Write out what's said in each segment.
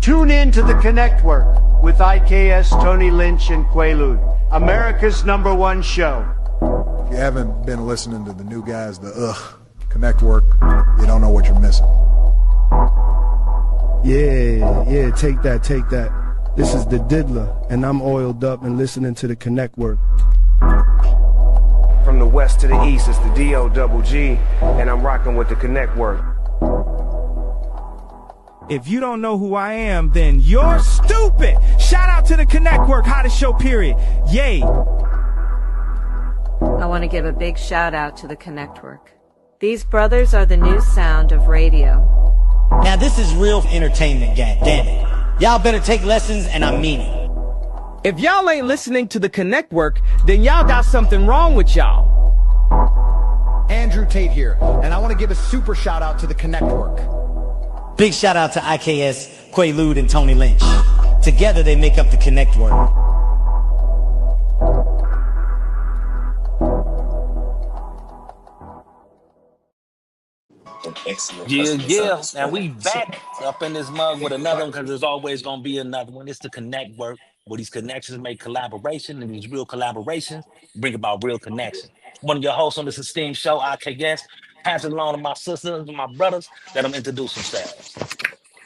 Tune in to the Connect Work with IKS, Tony Lynch, and Quaalude, America's #1 show. If you haven't been listening to the new guys, the Connect Work, you don't know what you're missing. Yeah, take that. This is the Diddler, and I'm oiled up and listening to the Connect Work. From the west to the east, it's the D-O-double-G, and I'm rocking with the Connect Work. If you don't know who I am, then you're stupid. Shout out to the Connect Work, hottest show, period. Yay. I want to give a big shout out to the Connect Work. These brothers are the new sound of radio. Now this is real entertainment, gang. Damn it. Y'all better take lessons, and I mean it. If y'all ain't listening to the Connect Work, then y'all got something wrong with y'all. Andrew Tate here, and I want to give a super shout out to the Connect Work. Big shout out to IKS, Quaalude, and Tony Lynch. Together they make up the Connect Work. Yeah. Now we back up in this mug with another one, because there's always gonna be another one. It's the Connect Work, where these connections make collaboration, and these real collaborations bring about real connection. One of your hosts on this esteemed show, IKS, passing along to my sisters and my brothers that I'm introducing themselves.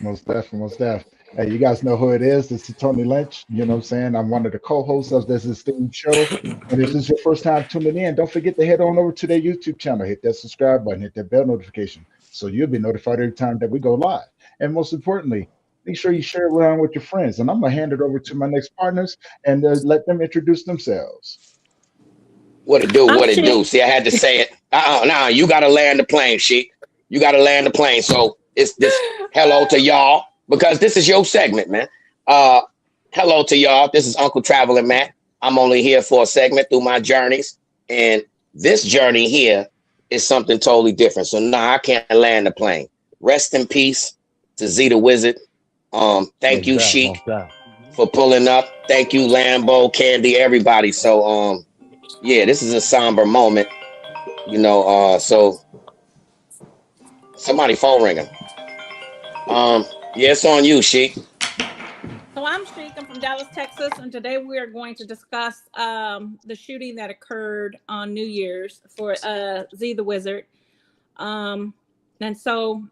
Most definitely. Hey, you guys know who it is. This is Tony Lynch. You know what I'm saying? I'm one of the co-hosts of this esteemed show. And if this is your first time tuning in, don't forget to head on over to their YouTube channel. Hit that subscribe button, hit that bell notification, so you'll be notified every time that we go live. And most importantly, make sure you share it around with your friends. And I'm going to hand it over to my next partners and let them introduce themselves. What it do? See, I had to say it. No, you got to land the plane, Sheik. You got to land the plane. So it's this hello to y'all, because this is your segment, man. Hello to y'all. This is Uncle Traveling Matt. I'm only here for a segment through my journeys. And this journey here is something totally different. So I can't land the plane. Rest in peace to ZeeTheWizard. Thank you, Sheik, for pulling up. Thank you, Lambo, Candy, everybody. So yeah, this is a somber moment. You know, so somebody phone ringing. Yeah, it's on you, Sheik. So I'm Sheik. I'm from Dallas, Texas, and today we are going to discuss the shooting that occurred on New Year's for ZeeTheWizard. And so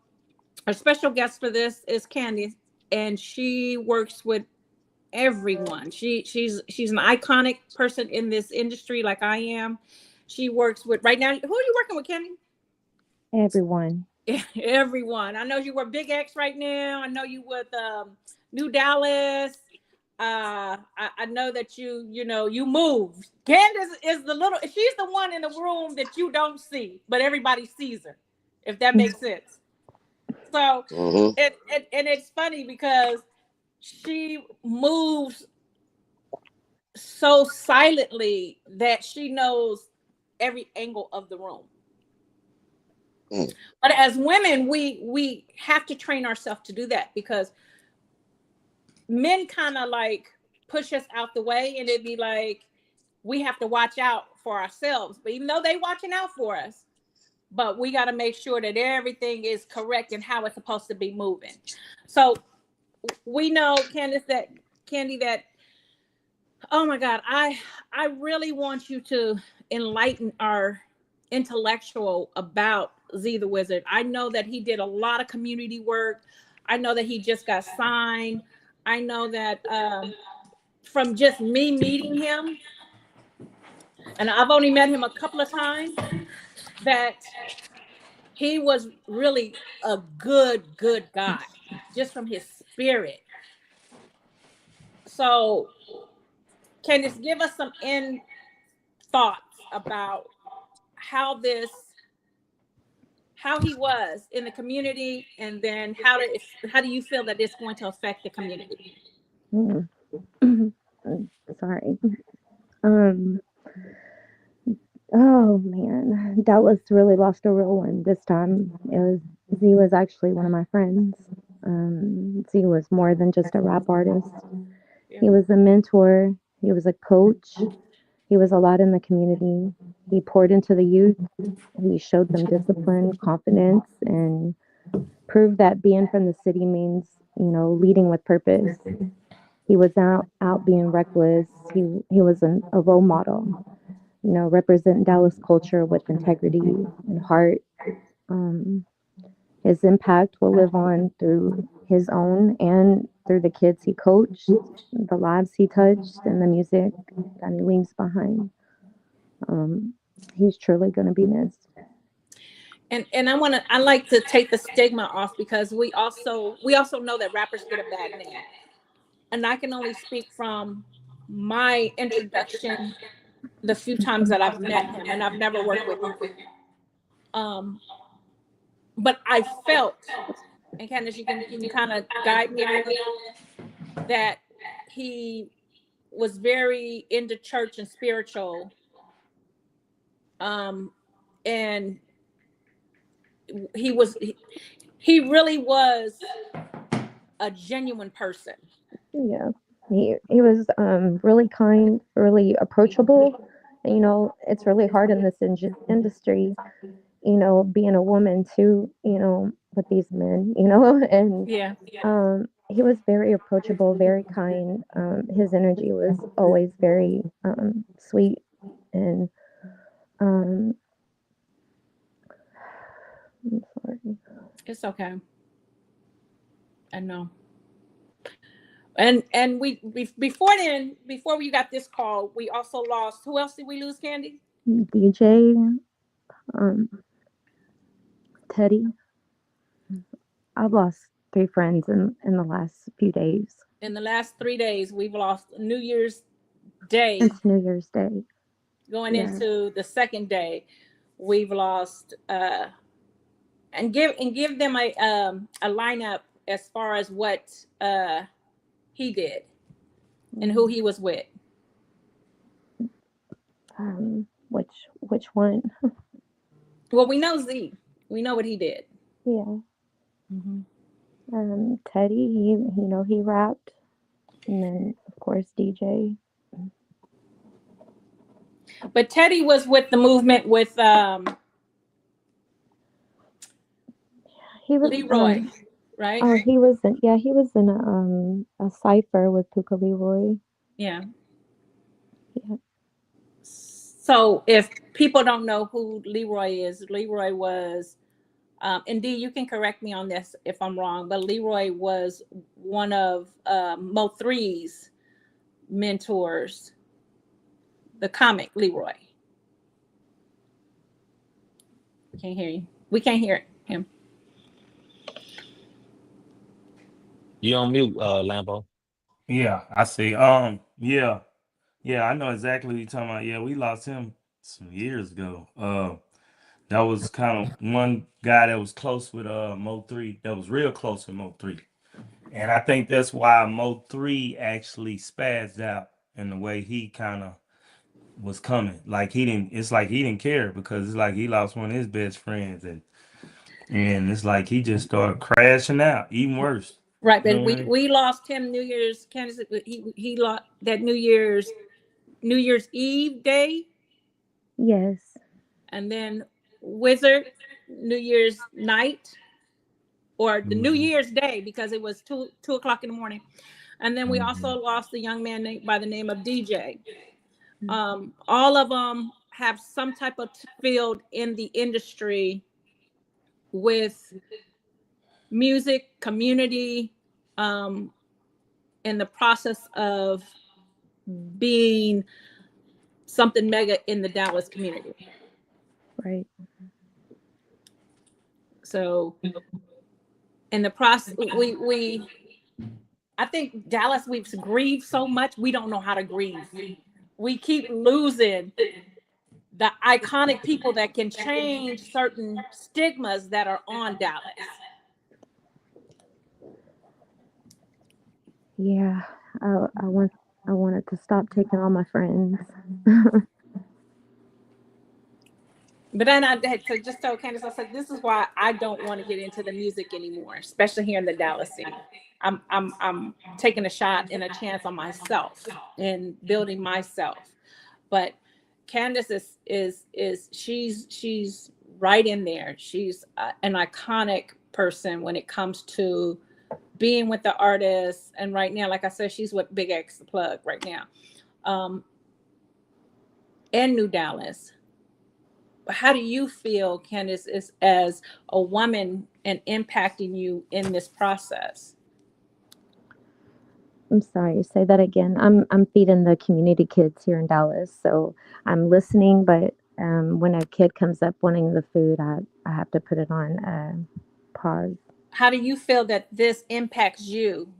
our special guest for this is Candy, and she works with everyone. She's an iconic person in this industry, like I am. She works with right now. Who are you working with, Candy? Everyone. Everyone. I know you were Big X right now. I know you with New Dallas. I know that you moved. Candace is she's the one in the room that you don't see, but everybody sees her, if that makes sense. So it's funny because she moves so silently that she knows every angle of the room. But as women, we have to train ourselves to do that, because men kind of like push us out the way, and it'd be like we have to watch out for ourselves. But even though they watching out for us, but we got to make sure that everything is correct and how it's supposed to be moving. So we know, Candy, that oh my God, I really want you to enlighten our intellectual about ZeeTheWizard. I know that he did a lot of community work. I know that he just got signed. I know that from just me meeting him, and I've only met him a couple of times, that he was really a good guy, just from his spirit. So can you give us some thoughts about how he was in the community, and then how do you feel that it's going to affect the community? Sorry. Oh man, Dallas really lost a real one this time. Z was actually one of my friends. Z was more than just a rap artist. He was a mentor. He was a coach. He was a lot in the community. He poured into the youth. He showed them discipline, confidence, and proved that being from the city means leading with purpose. He was out being reckless. He was a role model, representing Dallas culture with integrity and heart. Um, his impact will live on through his own and through the kids he coached, the lives he touched, and the music that he leaves behind. He's truly going to be missed. And I like to take the stigma off, because we also know that rappers get a bad name. And I can only speak from my introduction, the few times that I've met him, and I've never worked with him. But I felt, and Candace, you can kind of guide me on that he was very into church and spiritual. And he really was a genuine person. Yeah, he was really kind, really approachable. It's really hard in this industry, being a woman too, with these men, and Yeah. He was very approachable, very kind. His energy was always very sweet, and I'm sorry. It's okay. I know. And we before we got this call, we also lost. Who else did we lose, Candy? DJ, Teddy. I've lost 3 friends in the last few days. In the last 3 days, we've lost New Year's Day. It's New Year's Day. Going into the second day, we've lost. And give them a lineup as far as what he did and who he was with. Which one? Well, we know Z. We know what he did. Yeah. Teddy, he rapped, and then of course DJ. But Teddy was with the movement with he was Leroy, right? Oh, he was in a cipher with Puka Leroy. Yeah. So if people don't know who Leroy is, Leroy was, and Dee, you can correct me on this if I'm wrong, but Leroy was one of Mo3's mentors, the comic Leroy. Can't hear you. We can't hear him. You on mute, Lambo. Yeah, I see. Yeah, I know exactly what you're talking about. Yeah, we lost him some years ago. That was kind of one guy that was close with Mo3, that was real close with Mo3. And I think that's why Mo3 actually spazzed out in the way he kind of was coming. Like he didn't care, because it's like he lost one of his best friends, and it's like he just started crashing out, even worse. Right, but we lost him New Year's. Kansas, he lost that New Year's Eve day. Yes. And then Wizard New Year's night, or the New Year's Day, because it was 2 o'clock in the morning. And then we also lost a young man by the name of DJ. All of them have some type of field in the industry with music, community, in the process of being something mega in the Dallas community. Right. So in the process, I think Dallas, we've grieved so much, we don't know how to grieve. We keep losing the iconic people that can change certain stigmas that are on Dallas. Yeah, I wanted to stop taking all my friends. But then I had to just tell Candace, I said, this is why I don't want to get into the music anymore, especially here in the Dallas scene. I'm taking a shot and a chance on myself and building myself. But Candace is she's right in there. She's an iconic person when it comes to being with the artists, and right now, like I said, she's with Big X the Plug right now, and New Dallas. How do you feel, Candace, is as a woman and impacting you in this process? I'm sorry, say that again. I'm feeding the community kids here in Dallas, so I'm listening, but when a kid comes up wanting the food, I have to put it on pause. How do you feel that this impacts you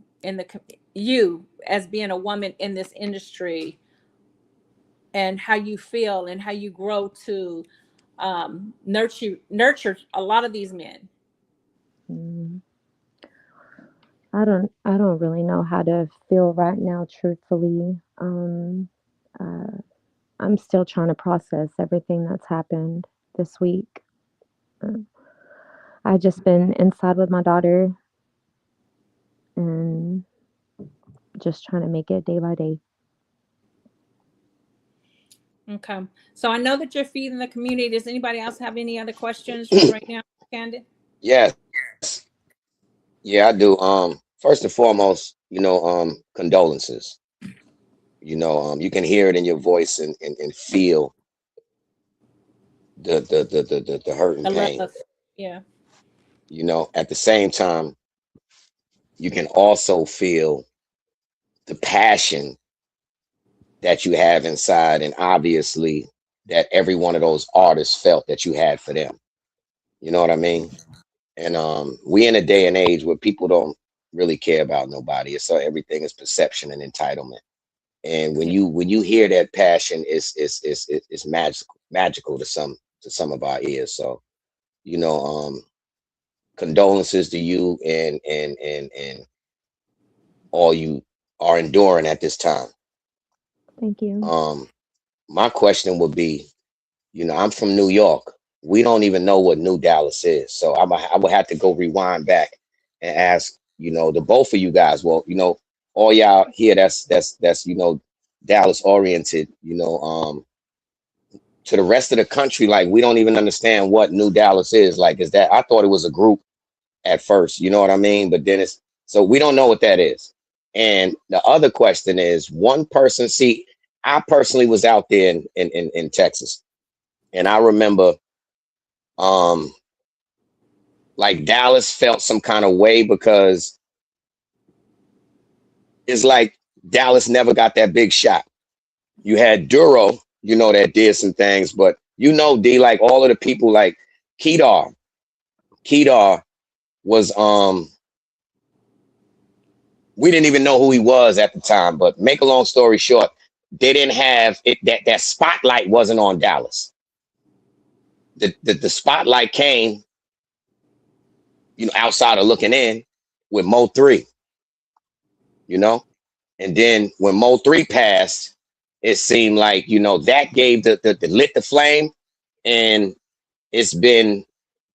you as being a woman in this industry, and how you feel and how you grow to nurture a lot of these men? I don't really know how to feel right now, truthfully. I'm still trying to process everything that's happened this week. I've just been inside with my daughter and just trying to make it day by day. Okay. So I know that you're feeding the community. Does anybody else have any other questions right now, Candace? Yes. Yeah, I do. First and foremost, condolences. You can hear it in your voice and feel the hurt and pain. Yeah. At the same time, you can also feel the passion that you have inside, and obviously that every one of those artists felt that you had for them. You know what I mean? And we in a day and age where people don't really care about nobody. So everything is perception and entitlement. And when you hear that passion, it's magical to some of our ears. So, condolences to you and all you are enduring at this time. Thank you. My question would be, I'm from New York. We don't even know what New Dallas is. So I would have to go rewind back and ask, the both of you guys. Well, all y'all here that's Dallas oriented, to the rest of the country, like we don't even understand what New Dallas is. Like, is that, I thought it was a group at first, you know what I mean? But then so we don't know what that is. And the other question is, one person, see, I personally was out there in Texas, and I remember like Dallas felt some kind of way because it's like Dallas never got that big shot. You had Duro, that did some things, but D, like all of the people, like Kedar was we didn't even know who he was at the time, but make a long story short, they didn't have it, that spotlight wasn't on Dallas. The spotlight came, outside of looking in with Mo 3, and then when Mo 3 passed, it seemed like, that gave the lit the flame, and it's been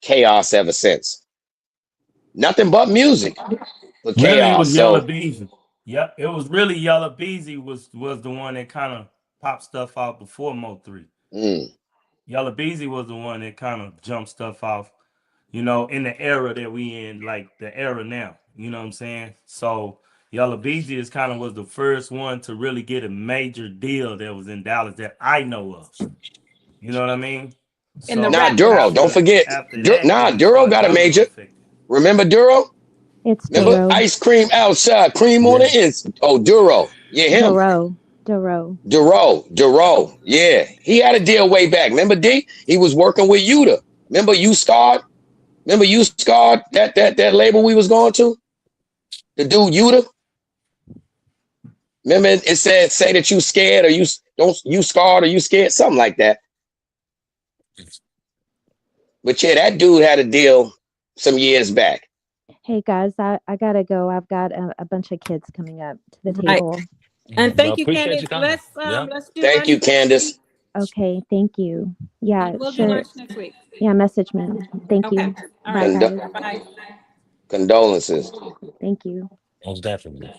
chaos ever since. Nothing but music. But Really, chaos. it was Yellow Beezy. Yep, it was really Yellow Beezy was the one that kind of popped stuff out before Mo 3. Yellow Beezy was the one that kind of jumped stuff off, in the era that we in, like the era now. You know what I'm saying? So Yellow Beezy was the first one to really get a major deal that was in Dallas that I know of. You know what I mean? In the Duro, don't forget. Duro got a major. Remember Duro? Remember ice cream outside, cream on the inside. Oh, Duro. Yeah, him. Duro. Yeah. He had a deal way back. Remember D? He was working with Yuta. Remember you scarred? That label we was going to? The dude Yuta? Remember it said say that you scared or you scarred or you scared, something like that. But yeah, that dude had a deal some years back. Hey guys, I gotta go. I've got a bunch of kids coming up to the table. Right. And thank you, Candace. Let's do thank you, Candace. Okay, thank you. Yeah, we'll do lunch next week. Yeah, message me. Thank you. All right. Bye. Condolences. Thank you. Most definitely.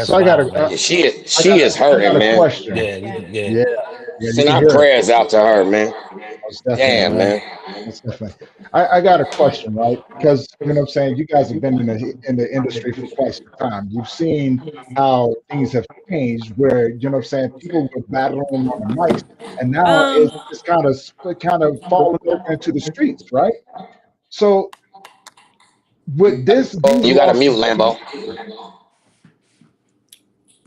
So I got she is hurting, man. Question. Yeah. Yeah. Send our prayers out to her, man. Most definitely, Damn, man. man. Most definitely. I got a question, right? Because you know what I'm saying, you guys have been in the industry for quite some time. You've seen how things have changed where, you know what I'm saying, people were battling on the mics, and now Um, it's kind of falling over into the streets, right? So with these You got to mute, losses that we Lambo.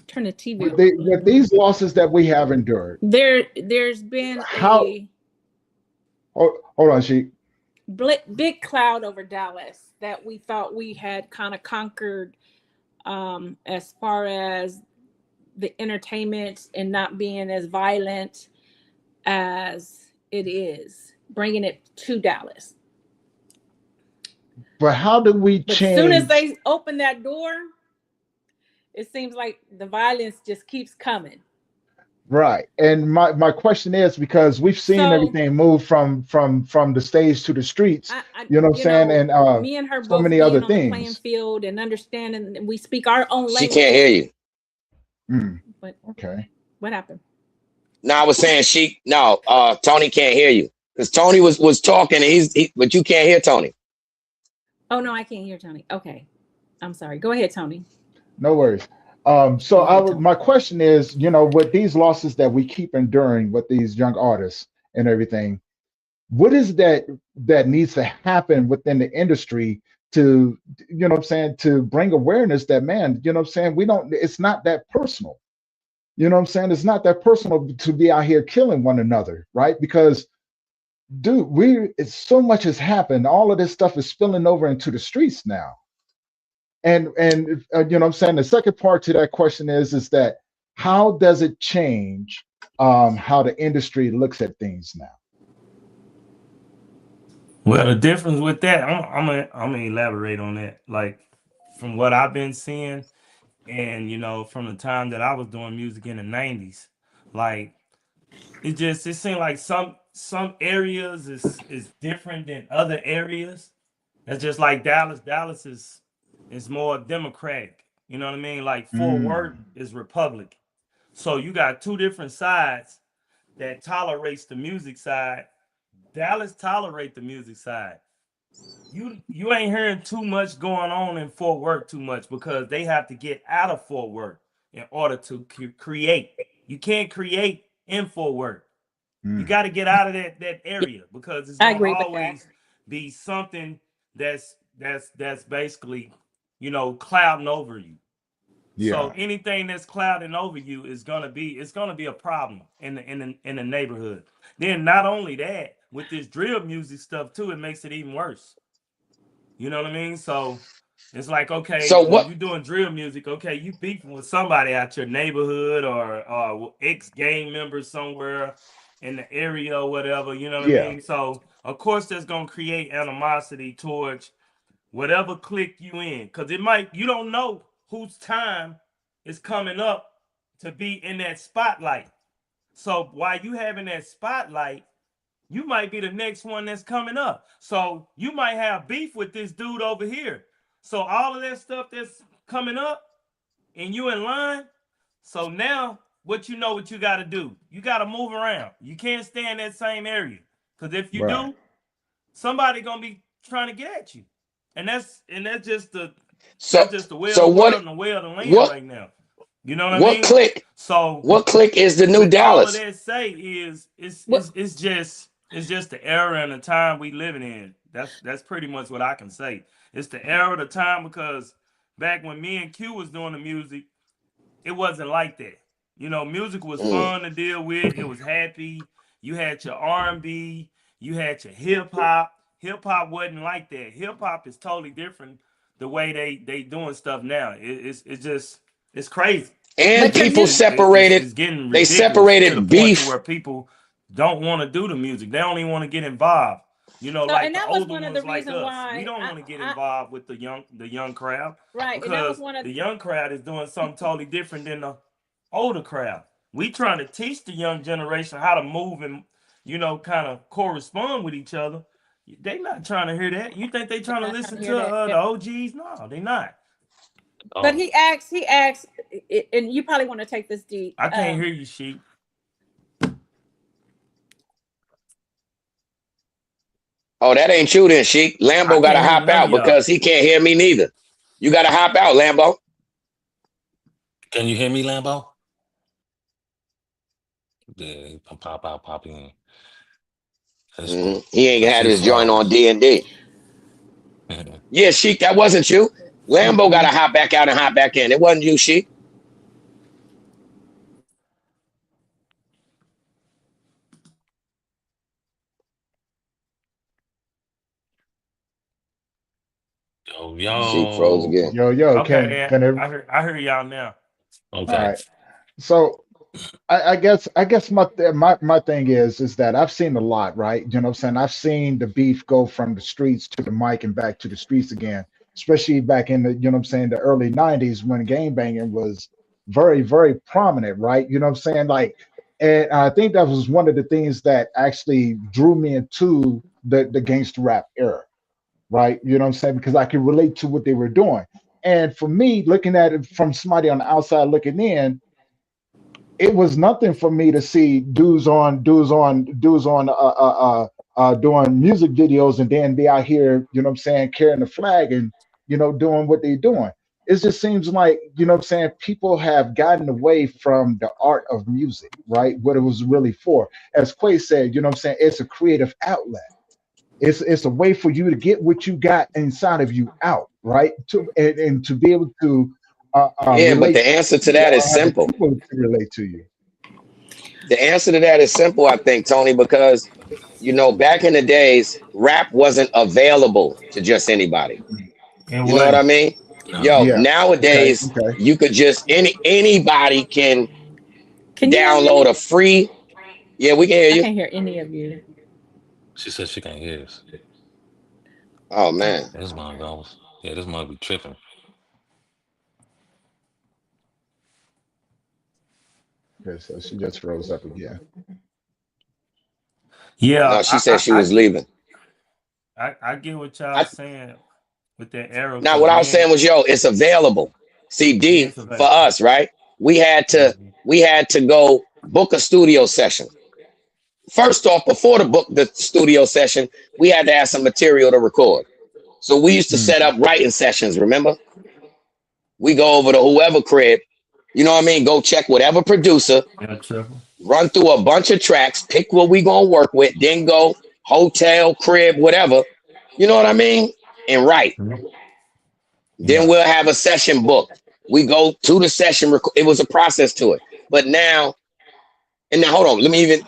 turn the TV on. with these losses that we have endured, There's been how a hold on, she big cloud over Dallas that we thought we had kind of conquered, as far as the entertainment and not being as violent as it is, bringing it to Dallas. but how do we But as soon as change? they open that door, it seems like the violence just keeps coming. Right. And my question is because we've seen So everything move from the stage to the streets, you know what I'm saying, and me and her so both many other being on the playing things. field and understanding, and we speak our own She language. can't hear you. But Okay. what happened? No, I was saying Tony can't hear you because Tony was talking and but you can't hear Tony. Oh no, I can't hear Tony. Okay, I'm sorry. Go ahead, Tony. No worries. My question is, you know, with these losses that we keep enduring with these young artists and everything, what is that needs to happen within the industry to, you know what I'm saying, to bring awareness that, man, you know what I'm saying, it's not that personal. You know what I'm saying? It's not that personal to be out here killing one another, right? Because, dude, so much has happened. All of this stuff is spilling over into the streets now. And you know what I'm saying? The second part to that question is that how does it change how the industry looks at things now? Well, the difference with that, I'm gonna elaborate on that. Like from what I've been seeing, and from the time that I was doing music in the '90s, like it seemed like some areas is different than other areas. That's just like Dallas. Dallas is more democratic. You know what I mean? Like Fort Worth is Republican. So you got two different sides that tolerates the music side. Dallas tolerate the music side. You ain't hearing too much going on in Fort Worth too much because they have to get out of Fort Worth in order to create. You can't create in Fort Worth. You got to get out of that area because it's I gonna agree with that. always be something that's basically clouding over you. So Yeah. anything that's clouding over you is gonna be a problem in the neighborhood. Then not only that, with this drill music stuff too, it makes it even worse. You know what I mean? So it's like, okay, So when what? you're doing drill music, okay, you beefing with somebody out your neighborhood or ex-gang members somewhere in the area or whatever, you know what I Yeah. mean? So of course that's gonna create animosity towards whatever clique you in. Cause you don't know whose time is coming up to be in that spotlight. So while you having that spotlight, you might be the next one that's coming up. So you might have beef with this dude over here. So all of that stuff that's coming up and you in line. So now what you got to do? You got to move around. You can't stay in that same area. Because if you Right. do, somebody going to be trying to get at you. And that's just the way of So the world what? and the way of the land What? right now. You know what I What mean? click? So What click is the new with all of Dallas? that say is it's just the era and the time we living in. That's pretty much what I can say. It's the era of the time because back when me and Q was doing the music, it wasn't like that. Music was fun to deal with. It was happy. You had your R&B, you had your hip hop. Hip hop wasn't like that. Hip hop is totally different the way they doing stuff now. It's crazy. And But your people music, separated. It's getting They ridiculous to the separated point to beef. where people don't want to do the music. They don't even want to get involved. so Like and the that was older one of the ones like reasons us. We why don't want to get involved with the young crowd right, and that was because one of the young crowd is doing something totally different than the older crowd. We trying to teach the young generation how to move and kind of correspond with each other. They not trying to hear that. You think they trying to not trying listen to to hear that. the OGs? No, they not. But he asked, and you probably want to take this deep. I can't hear you, Sheep. Oh, that ain't you then, Sheik. Lambo got to can't hear hop none out of y'all. because he can't hear me neither. You got to hop out, Lambo. Can you hear me, Lambo? Yeah, pop out, pop in. He ain't had his joint on D&D. Yeah, Sheik, that wasn't you. Lambo got to hop back out and hop back in. It wasn't you, Sheik. Sheik froze again. Yo, Okay, can it, I heard y'all now. Okay. all right. So I guess my thing is that I've seen a lot, right? You know what I'm saying? I've seen the beef go from the streets to the mic and back to the streets again, especially back in the, you know what I'm saying, the early 90s when gang banging was very, very prominent, right? You know what I'm saying? Like, and I think that was one of the things that actually drew me into the gangster rap era, right? You know what I'm saying? Because I could relate to what they were doing. And for me, looking at it from somebody on the outside looking in, it was nothing for me to see dudes on doing music videos and then be out here, you know what I'm saying, carrying the flag and, you know, doing what they're doing. It just seems like, you know what I'm saying, people have gotten away from the art of music, right? What it was really for. As Quay said, you know what I'm saying, it's a creative outlet. It's a way for you to get what you got inside of you out, right? And to be able to Yeah, but relate the answer to to that is other simple. people to relate to you. The answer to that is simple, I think, Tony, because, you know, back in the days, rap wasn't available to just anybody. You know what I mean? Yo, Yeah. Okay. nowadays, Okay. you could just, anybody can Can you guys hear download me? a free. Yeah, we can hear I you. can't hear any of you. She said she can't hear us. Oh, man. This mug goes. Yeah, this mug be tripping. Okay, so she just froze up again. Yeah, No, she said she was leaving. I get what y'all saying with that arrow. Now, Cause what I was saying then, was, yo, it's available. yeah, CD it's for available. us, right? We had to go book a studio session. First off, before the studio session, we had to have some material to record. So we used to set up writing sessions, remember? We go over to whoever crib, you know what I mean? Go check whatever producer, Yeah, triple. run through a bunch of tracks, pick what we gonna work with, then go hotel, crib, whatever. You know what I mean? And write. Then we'll have a session booked. We go to the session. It was a process to it. But now, and now hold on, let me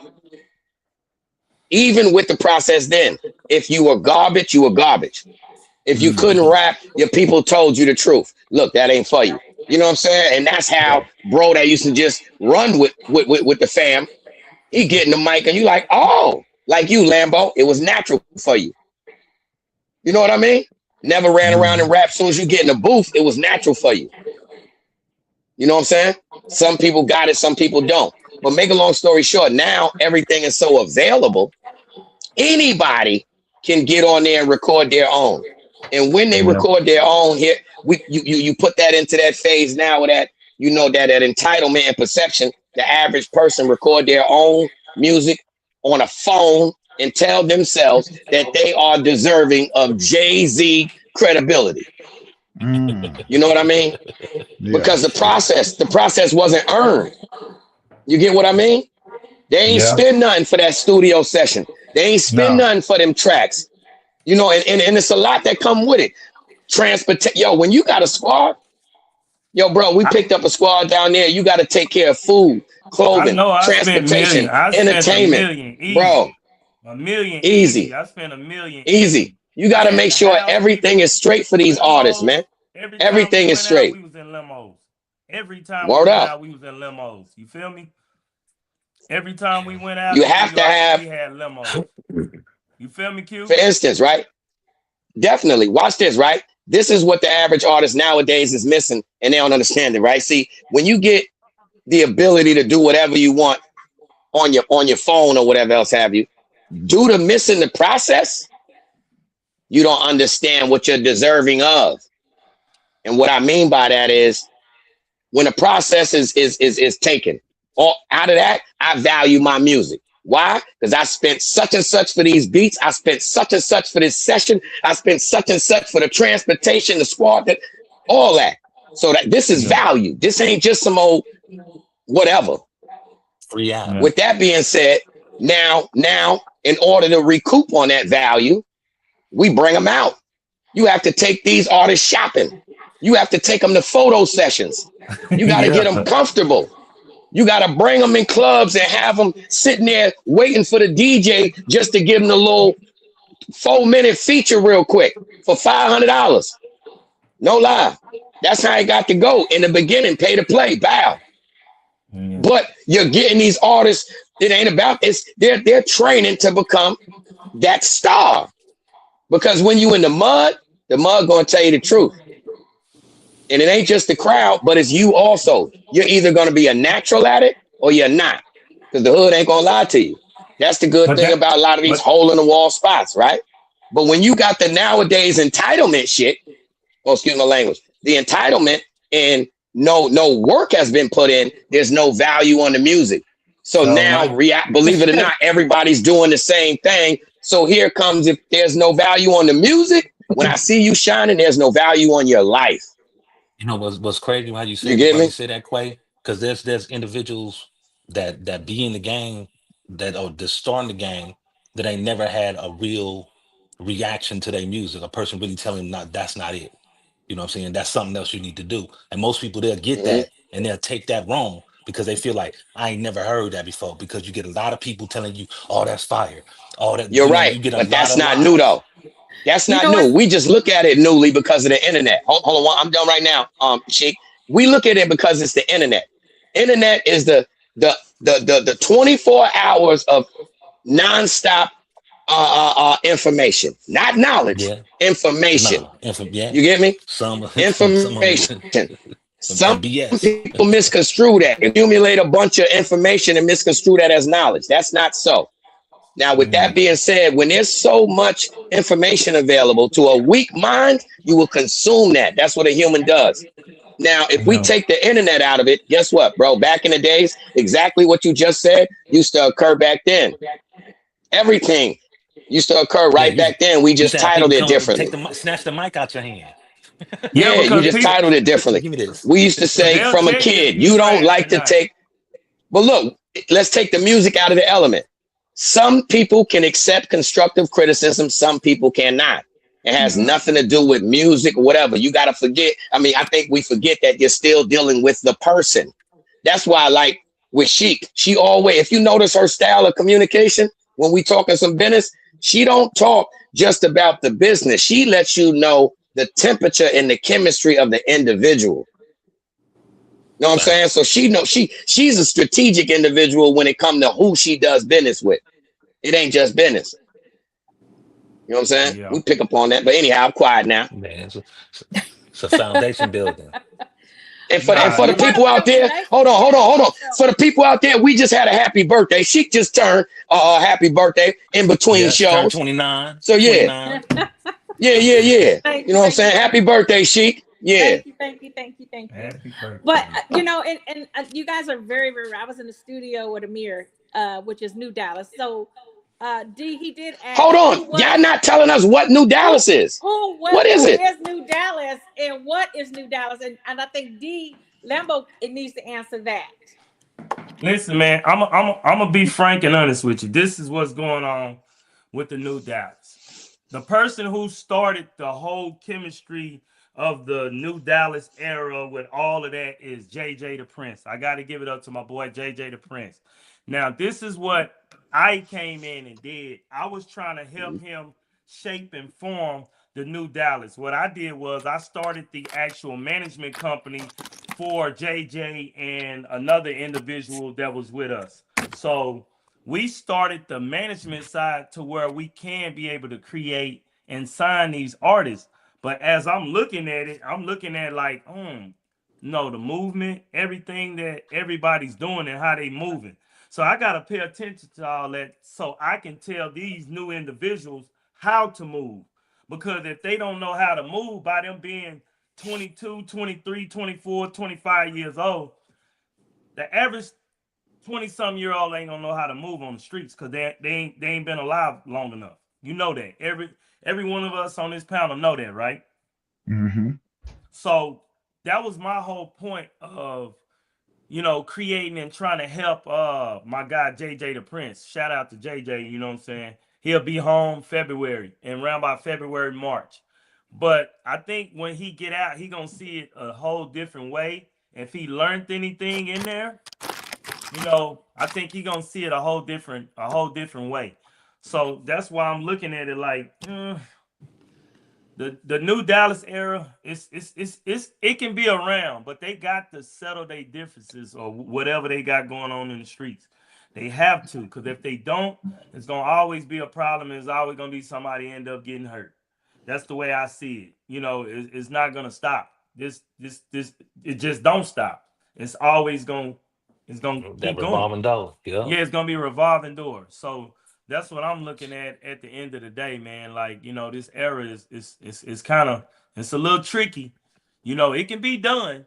even with the process then, if you were garbage, you were garbage. If you couldn't rap, your people told you the truth. Look, that ain't for you. You know what I'm saying? And that's how bro that used to just run with the fam. He get in the mic and you like, oh, like you, Lambo. It was natural for you. You know what I mean? Never ran around and rap. As soon as you get in the booth, it was natural for you. You know what I'm saying? Some people got it, some people don't. But make a long story short, now everything is so available. Anybody can get on there and record their own. And when they record their own, here you put that into that phase now with that, you know, that entitlement and perception. The average person record their own music on a phone and tell themselves that they are deserving of Jay-Z credibility. You know what I mean? Yeah. Because the process wasn't earned. You get what I mean? They ain't spend nothing for that studio session. They ain't spend nothing for them tracks. You know, and it's a lot that come with it. Yo, when you got a squad, yo, bro, we picked up a squad down there. You got to take care of food, I clothing, know I spent transportation, million. I spent a entertainment. million easy. Bro, A million easy. I spent a million easy. You got I to had make the sure house, everything is straight for these artists, limos. man. Every time Everything we is went out, straight. we was in limos. Every time Word we went up. out, we was in limos. You feel me? Every time we went out, You have to have, we had limos. You feel me, Q? for instance, right? Definitely. Watch this, right? This is what the average artist nowadays is missing, and they don't understand it, right? See, when you get the ability to do whatever you want on your phone or whatever else have you, due to missing the process, you don't understand what you're deserving of. And what I mean by that is when the process is taken, all out of that, I value my music. Why? Because I spent such and such for these beats. I spent such and such for this session. I spent such and such for the transportation, the squad, that all that. So that this is value. This ain't just some old whatever. Free out. With that being said, now, in order to recoup on that value, we bring them out. You have to take these artists shopping. You have to take them to photo sessions. You got to get them comfortable. You got to bring them in clubs and have them sitting there waiting for the DJ just to give them a little 4-minute feature real quick for $500. No lie. That's how it got to go. In the beginning, pay to play, bow. But you're getting these artists, it ain't about it's they're training to become that star. Because when you in the mud gonna tell you the truth. And it ain't just the crowd, but it's you also. You're either gonna be a natural at it or you're not. Because the hood ain't gonna lie to you. That's the good thing about a lot of these hole in the wall spots, right? But when you got the nowadays entitlement shit, excuse my language, the entitlement and no work has been put in, there's no value on the music. So now, believe it or not, everybody's doing the same thing. So here comes, if there's no value on the music, when I see you shining, there's no value on your life. You know what's crazy how you say You get me? You say that, Quay? Because there's individuals that be in the game that starting the game that ain't never had a real reaction to their music. A person really telling them that's not it. You know what I'm saying? That's something else you need to do. And most people, they'll get that and they'll take that wrong because they feel like I ain't never heard that before. Because you get a lot of people telling you, "Oh, that's fire." All that You're right, you get but that's not new though. That's not new. We just look at it newly because of the internet. Hold on, I'm done right now. Sheik. We look at it because it's the internet. Internet is the 24 hours of nonstop information, not knowledge. Information. You get me? Information. Some people misconstrue that, accumulate a bunch of information and misconstrue that as knowledge. That's not so. Now, with that being said, when there's so much information available to a weak mind, you will consume that. That's what a human does. Now, if we take the internet out of it, guess what, bro? Back in the days, exactly what you just said used to occur back then. Everything used to occur back then. We just titled it differently. Snatch the mic out your hand. Yeah, you just titled it differently. Give me this. We used to say from a kid, you don't like to take. But look, let's take the music out of the element. Some people can accept constructive criticism. Some people cannot. It has nothing to do with music or whatever. You got to forget. I mean, I think we forget that you're still dealing with the person. That's why, like with Sheik, she always, if you notice her style of communication, when we talking some business, she don't talk just about the business. She lets you know the temperature and the chemistry of the individual. You know what I'm saying? So she's a strategic individual when it comes to who she does business with. It ain't just business. You know what I'm saying? Yeah. We pick up on that. But anyhow, I'm quiet now. Man, it's a foundation building. And for the people out there, hold on. For the people out there, we just had a happy birthday. She just turned a happy birthday in between shows. 29. So yeah. 29. Yeah. You know what I'm saying? Happy birthday, Sheik. Yeah. Thank you. But and you guys are very, very right. I was in the studio with Amir, which is New Dallas. So he did ask. Hold on. Y'all not telling us what New Dallas is. What is it? What is New Dallas and what is New Dallas? And I think D Lambo needs to answer that. Listen, man, I'm gonna be frank and honest with you. This is what's going on with the New Dallas. The person who started the whole chemistry of the New Dallas era with all of that is JJ the Prince. I got to give it up to my boy JJ the Prince. Now, this is what I came in and did. I was trying to help him shape and form the New Dallas. What I did was I started the actual management company for JJ and another individual that was with us. So we started the management side to where we can be able to create and sign these artists. But as I'm looking at it, I'm looking at like, the movement, everything that everybody's doing and how they moving. So I got to pay attention to all that so I can tell these new individuals how to move. Because if they don't know how to move by them being 22, 23, 24, 25 years old, the average 20-some-year-old ain't gonna know how to move on the streets because they ain't been alive long enough. You know that. Every one of us on this panel know that, right? Mm-hmm. So that was my whole point of, creating and trying to help my guy JJ the Prince. Shout out to JJ, you know what I'm saying? He'll be home February and around by February, March. But I think when he get out, he gonna see it a whole different way. If he learned anything in there, I think he gonna see it a whole different way. So that's why I'm looking at it like the new Dallas era. It can be around, but they got to settle their differences or whatever they got going on in the streets. They have to, because if they don't, it's gonna always be a problem. It's always gonna be somebody end up getting hurt. That's the way I see it. It's not gonna stop. It just don't stop. It's always gonna keep That going. revolving door. Yeah. Yeah, it's gonna be a revolving door. So that's what I'm looking at the end of the day, man. Like, this era is kind of, it's a little tricky. It can be done,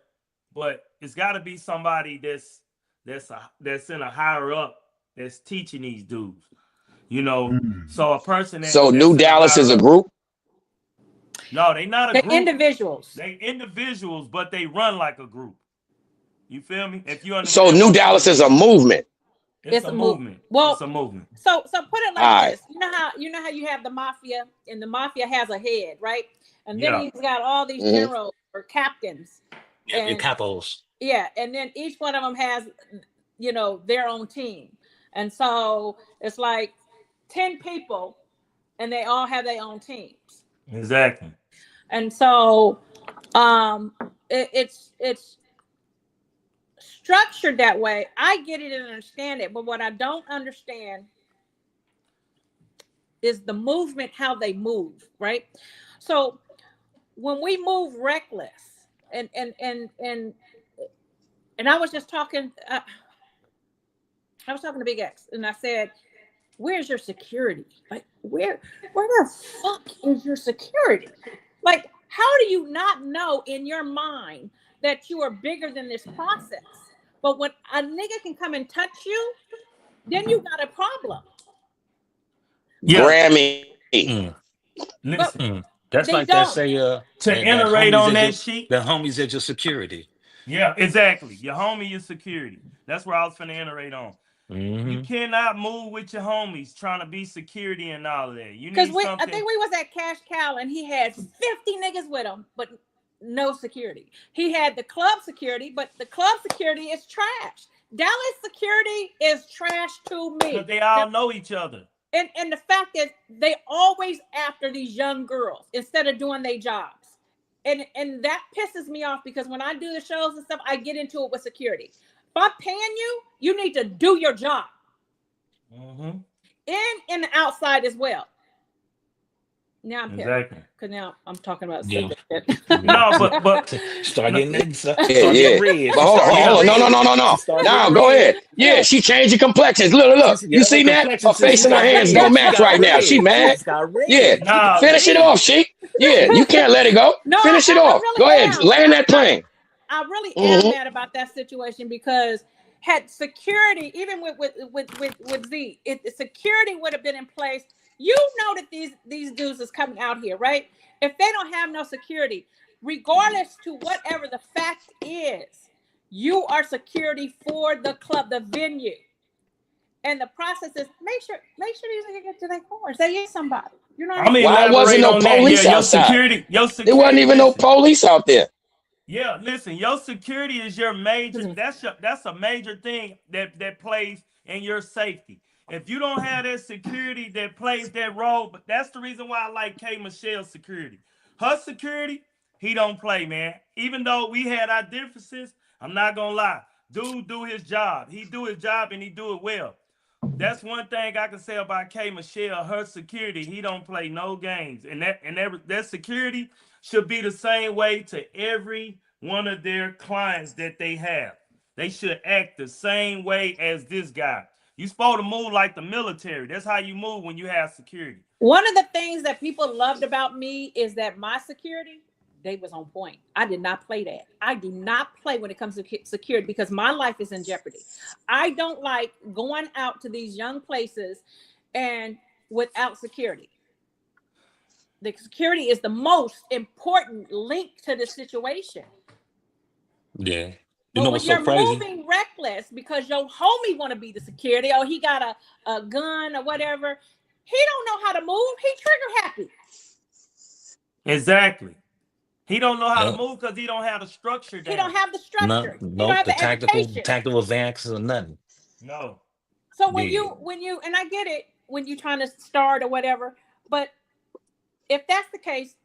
but it's got to be somebody that's in a higher up that's teaching these dudes. So a person So New Dallas is a group? No, they not a group. Individuals. They individuals, but they run like a group. You feel me? If you understand. So New Dallas is a movement. It's a movement. Well, it's a movement. So put it like this. You know how you have the mafia, and the mafia has a head, right? And then he's got all these generals or captains. Yeah, your capos. Yeah, and then each one of them has, their own team. And so it's like 10 people, and they all have their own teams. Exactly. And so it's structured that way. I get it and understand it, but what I don't understand is the movement, how they move, right? So when we move reckless, and I was just talking, I was talking to Big X, and I said, "Where's your security? Like, where the fuck is your security? Like, how do you not know in your mind that you are bigger than this process? But when a nigga can come and touch you, then you got a problem." Yeah. Grammy. Listen, that's like that say to iterate on that sheet. The homies at your security. Yeah, exactly. Your homie is security. That's where I was finna iterate on. You cannot move with your homies trying to be security and all of that. You need something. I think we was at Cash Cow and he had 50 niggas with him, but no security. He had the club security, but the club security is trash. Dallas security is trash to me. But they all know each other. And the fact is, they always after these young girls instead of doing their jobs. And that pisses me off because when I do the shows and stuff, I get into it with security. If I'm paying you, you need to do your job. In and the outside as well. Now I'm pissed because now I'm talking about shit. No, but start getting red. But hold on, no. Now go ahead. Yeah, she changing complexions. Look. You see that? Her face and her hands don't match right now. She mad. Yeah, finish it off, she. Yeah, you can't let it go. Finish it off. Go ahead, land that plane. I really am mad about that situation because had security, even with Z, if security would have been in place. You know that these dudes is coming out here, right? If they don't have no security, regardless to whatever the fact is, you are security for the club, the venue. And the process is make sure these niggas get to their cars. They is somebody. You know what I mean? Why wasn't no police outside? There wasn't even no police out there. Yeah, listen, your security is your major. That's a major thing that plays in your safety. If you don't have that security that plays that role, but that's the reason why I like K. Michelle's security. Her security, he don't play, man. Even though we had our differences, I'm not gonna lie. Dude do his job. He do his job and he do it well. That's one thing I can say about K. Michelle. Her security, he don't play no games. And that security should be the same way to every one of their clients that they have. They should act the same way as this guy. You're supposed to move like the military. That's how you move when you have security. One of the things that people loved about me is that my security, they was on point. I did not play that. I do not play when it comes to security because my life is in jeopardy. I don't like going out to these young places and without security. The security is the most important link to the situation. Yeah. But You know when what's you're so crazy? moving reckless because your homie want to be the security, or he got a gun or whatever, he don't know how to move. He trigger happy. Exactly. He don't know how to Yep. move because he don't have the structure down. He don't have the No, structure. He don't nope. have The the education. tactical advances or nothing. No. So when Yeah. you and I get it when you're trying to start or whatever, but if that's the case,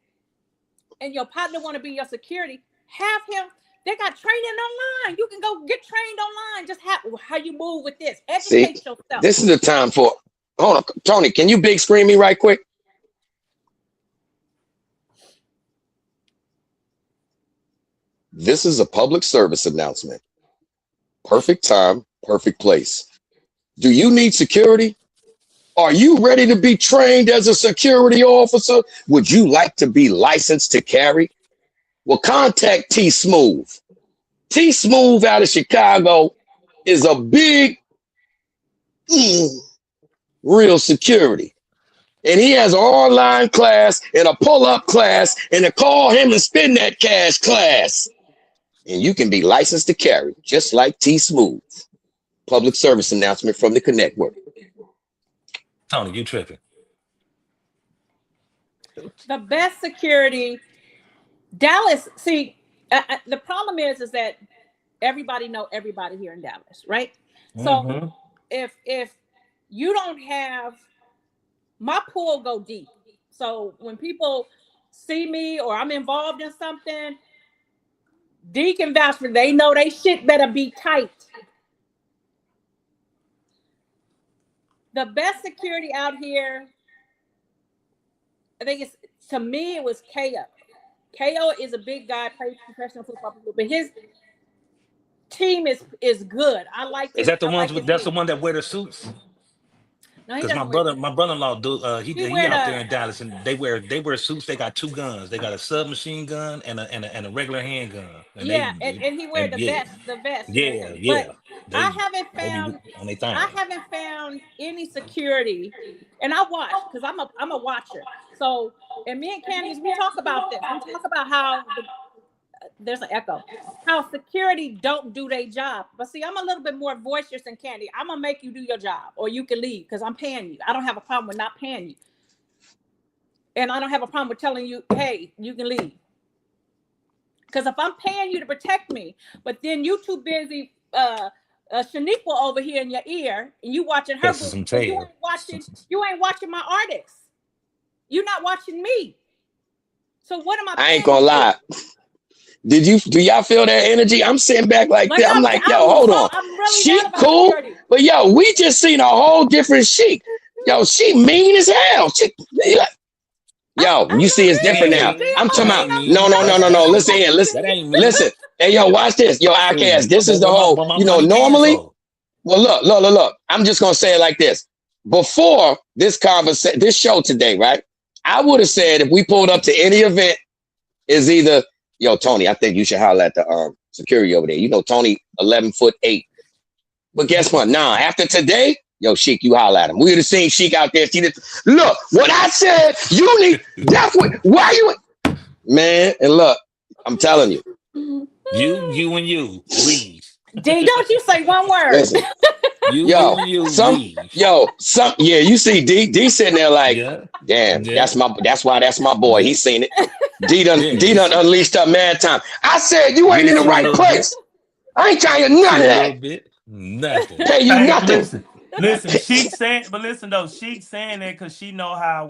and your partner want to be your security, have him. They got training online. You can go get trained online. Just how you move with this. Educate yourself. This is the time for. Hold on, Tony. Can you big screen me right quick? This is a public service announcement. Perfect time, perfect place. Do you need security? Are you ready to be trained as a security officer? Would you like to be licensed to carry? Well, contact T Smooth. T Smooth out of Chicago is a big, real security. And he has an online class and a pull-up class and a call him and spend that cash class. And you can be licensed to carry, just like T Smooth. Public service announcement from the Connect Work. Tony, you tripping. The best security, Dallas. See, the problem is that everybody know everybody here in Dallas, right? So if you don't have, my pool go deep. So when people see me or I'm involved in something, D can vouch for. They know they shit better be tight. The best security out here, I think it's, to me, it was KO. KO is a big guy, plays professional football, but his team is good. I like. Is that the ones with? That's the one that wear the suits. No, because my brother-in-law do he out there in Dallas and they wear suits. They got two guns. They got a submachine gun and a regular handgun. And and he wear the vest. Yeah. But I haven't found any security, and I watch because I'm a watcher. So, and me and Candice, we talk about this. We talk about how there's an echo. How security don't do their job. But see, I'm a little bit more boisterous than Candy. I'm gonna make you do your job, or you can leave because I'm paying you. I don't have a problem with not paying you, and I don't have a problem with telling you, hey, you can leave. Because if I'm paying you to protect me, but then you too busy, Shaniqua over here in your ear, and you watching her, you ain't watching my artists. You're not watching me. So what am I? I ain't gonna lie. Do y'all feel that energy? I'm sitting back like that. I'm like, yo, hold on. She cool, but yo, we just seen a whole different Sheik. Yo, she mean as hell. Yo, you see it's different now. I'm talking about no. Listen here, listen. Hey, yo, watch this. Yo, IKS, this is the whole, normally. Well, look. I'm just gonna say it like this. Before this conversation, this show today, right? I would have said if we pulled up to any event, is either, yo, Tony, I think you should holler at the security over there. Tony, 11'8". But guess what? Nah, after today, yo, Sheik, you holler at him. We would have seen Sheik out there. Look, what I said, you need, that's what, why you, man, and look, I'm telling you. You and you, leave. D, don't you say one word. Listen, you see D sitting there like, damn, that's my boy. He's seen it. D done unleashed up mad time. I said you ain't in the right place. I ain't trying to none of that. Nothing. Pay you nothing. Listen, Sheik's saying that because she know how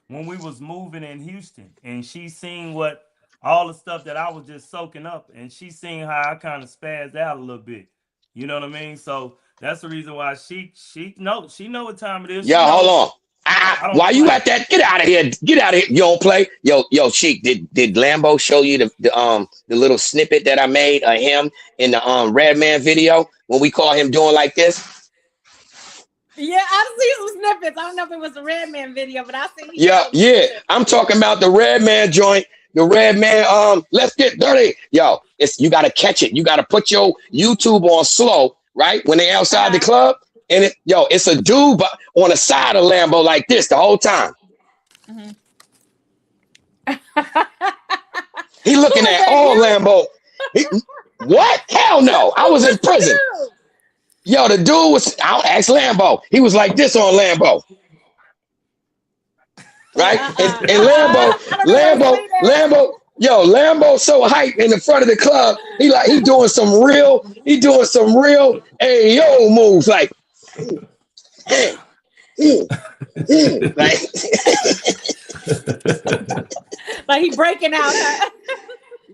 when we was moving in Houston, and she seen what all the stuff that I was just soaking up, and she seen how I kind of spazzed out a little bit. You know what I mean? So that's the reason why she know what time it is. Yo, hold on. Why you at that? Get out of here. Get out of here. You don't play. Yo, Sheik, did Lambo show you the little snippet that I made of him in the Redman video when we call him doing like this? Yeah, I've seen some snippets. I don't know if it was a Redman video, but I seen. Yeah. I'm talking about the Redman joint the red man, let's get dirty. Yo, you gotta catch it. You gotta put your YouTube on slow, right? When they outside the club, and it's a dude but on the side of Lambo like this the whole time. He looking at all Lambo. What? Hell no. I was in prison. Yo, the dude was, I'll ask Lambo. He was like this on Lambo. Right? And Lambo so hype in the front of the club. He doing some real ayo moves like like he breaking out.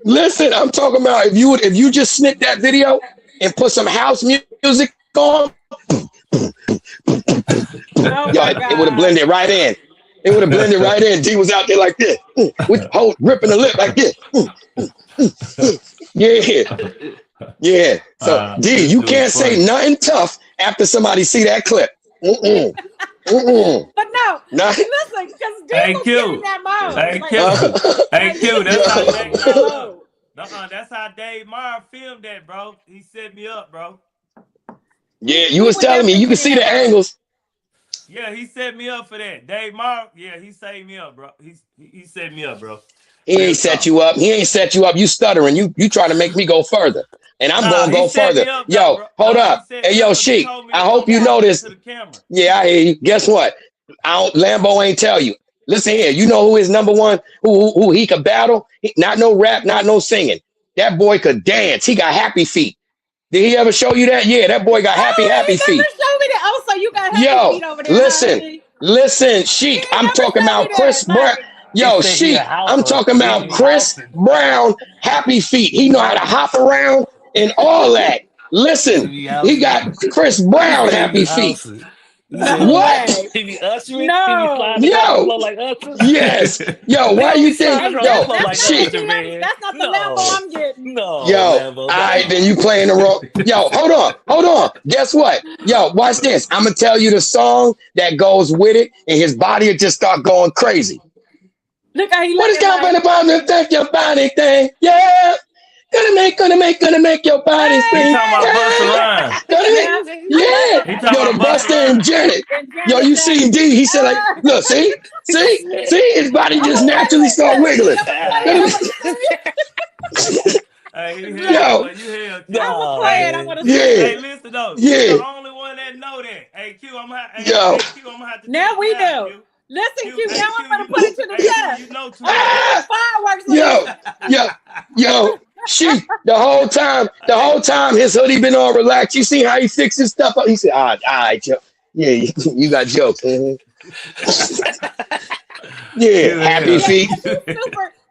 Listen, I'm talking about if you just snip that video and put some house music on, it would have blended right in. It would have blended right in. D was out there like this, with ripping the lip like this. Yeah. So D, you can't say nothing tough after somebody see that clip. But no, listen, because D was getting that mode. Hey, Q, that's how Dave Meyer filmed that, bro. He set me up, bro. Yeah, you was telling me you can see the angles. Yeah, he set me up for that. Dave Meyer, he saved me up, bro. He set me up, bro. He ain't set you up. He ain't set you up. You stuttering. You trying to make me go further. And I'm gonna go further. Yo, hold up. Hey, yo, Sheik, I hope you know this. Yeah, I hear you. Guess what? Lambo ain't tell you. Listen here, you know who is number one, who he could battle? Not no rap, not no singing. That boy could dance. He got happy feet. Did he ever show you that? Yeah, that boy got happy feet. Show me that. Oh, so you got happy feet over there. Listen, Sheik, I'm talking about Chris Brown. Yo, Sheik, I'm talking about Chris Brown, happy feet. He know how to hop around and all that. Listen, he got Chris Brown happy feet. What? He be ushering? No. Yes. Yo, why you think? Yo, Sheik. That's not the Lambo I'm getting. No. Yo, all right, then you playing the wrong. Yo, hold on. Guess what? Yo, watch this. I'm gonna tell you the song that goes with it, and his body will just start going crazy. Look how he what is going about to take your body thing? Yeah. Gonna make your body sing. Yeah. Yo, the Buster and Janet. Yo, you seen D? He said like, look, see, his body just naturally start wiggling. Hey, listen though. You're the only one that know that. Hey, Q, I'm gonna have to. Now we do. Listen, Q, now I'm gonna put it to the test. You know too much. Yo, Sheik, the whole time his hoodie been all relaxed. You see how he fixed his stuff up? He said, all right, Joe. Yeah, you got jokes. Yeah, happy feet.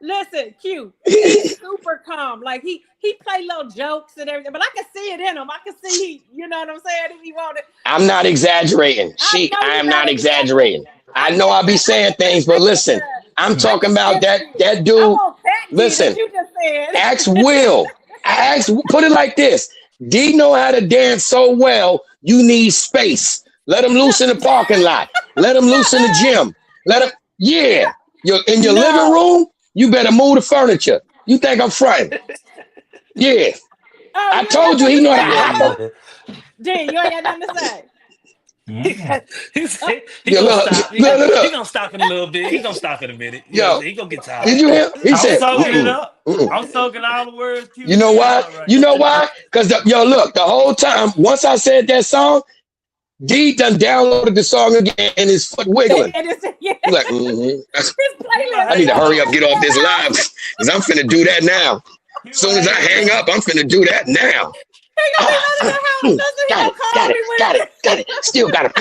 Listen, Q, he's super calm. Like he play little jokes and everything, but I can see it in him. I can see you know what I'm saying, if he wanted. I'm not exaggerating. Sheik, I am not exaggerating. I know I be saying things, but listen, I'm talking about that dude. Listen, ask Will. Put it like this. D know how to dance so well, you need space. Let him loose in the parking lot. Let him loose in the gym. You're in your living room, you better move the furniture. You think I'm fronting? Yeah. I told you he know how to hop up. D, you ain't got nothing to say. He's gonna stop in a little bit. He's gonna stop in a minute. Yo, he gonna get tired. Did you hear? He said, soaking it up. I'm soaking all the words. You know why? You know why? Because look, the whole time, once I said that song, D done downloaded the song again and his foot wiggling. He's like, I need to hurry up, get off this live, because I'm finna do that now. As soon as I hang up, I'm finna do that now. Got it. Still got it.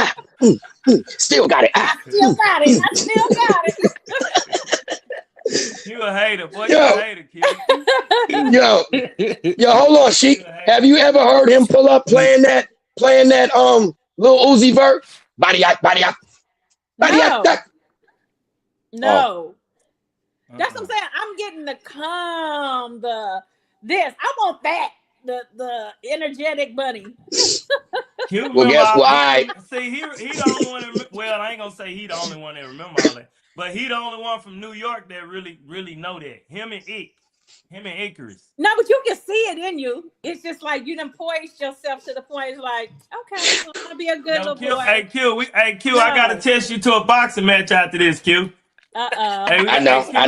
Still got it. I still got it. You a hater, boy. You a hater, kid. Yo, hold on, Sheik. Have you ever heard him pull up playing that Lil Uzi Vert? Body out. No. That's what I'm saying. I'm getting the calm, this. I want that. The energetic bunny. Well, guess what? See, he the only one that, well, I ain't gonna say he the only one that remember all that. But he the only one from New York that really know that. Him and Icarus. No, but you can see it in you. It's just like you done poised yourself to the point. It's like, okay, I'm gonna be a good little boy. Hey Q, I gotta test you to a boxing match after this, Q. I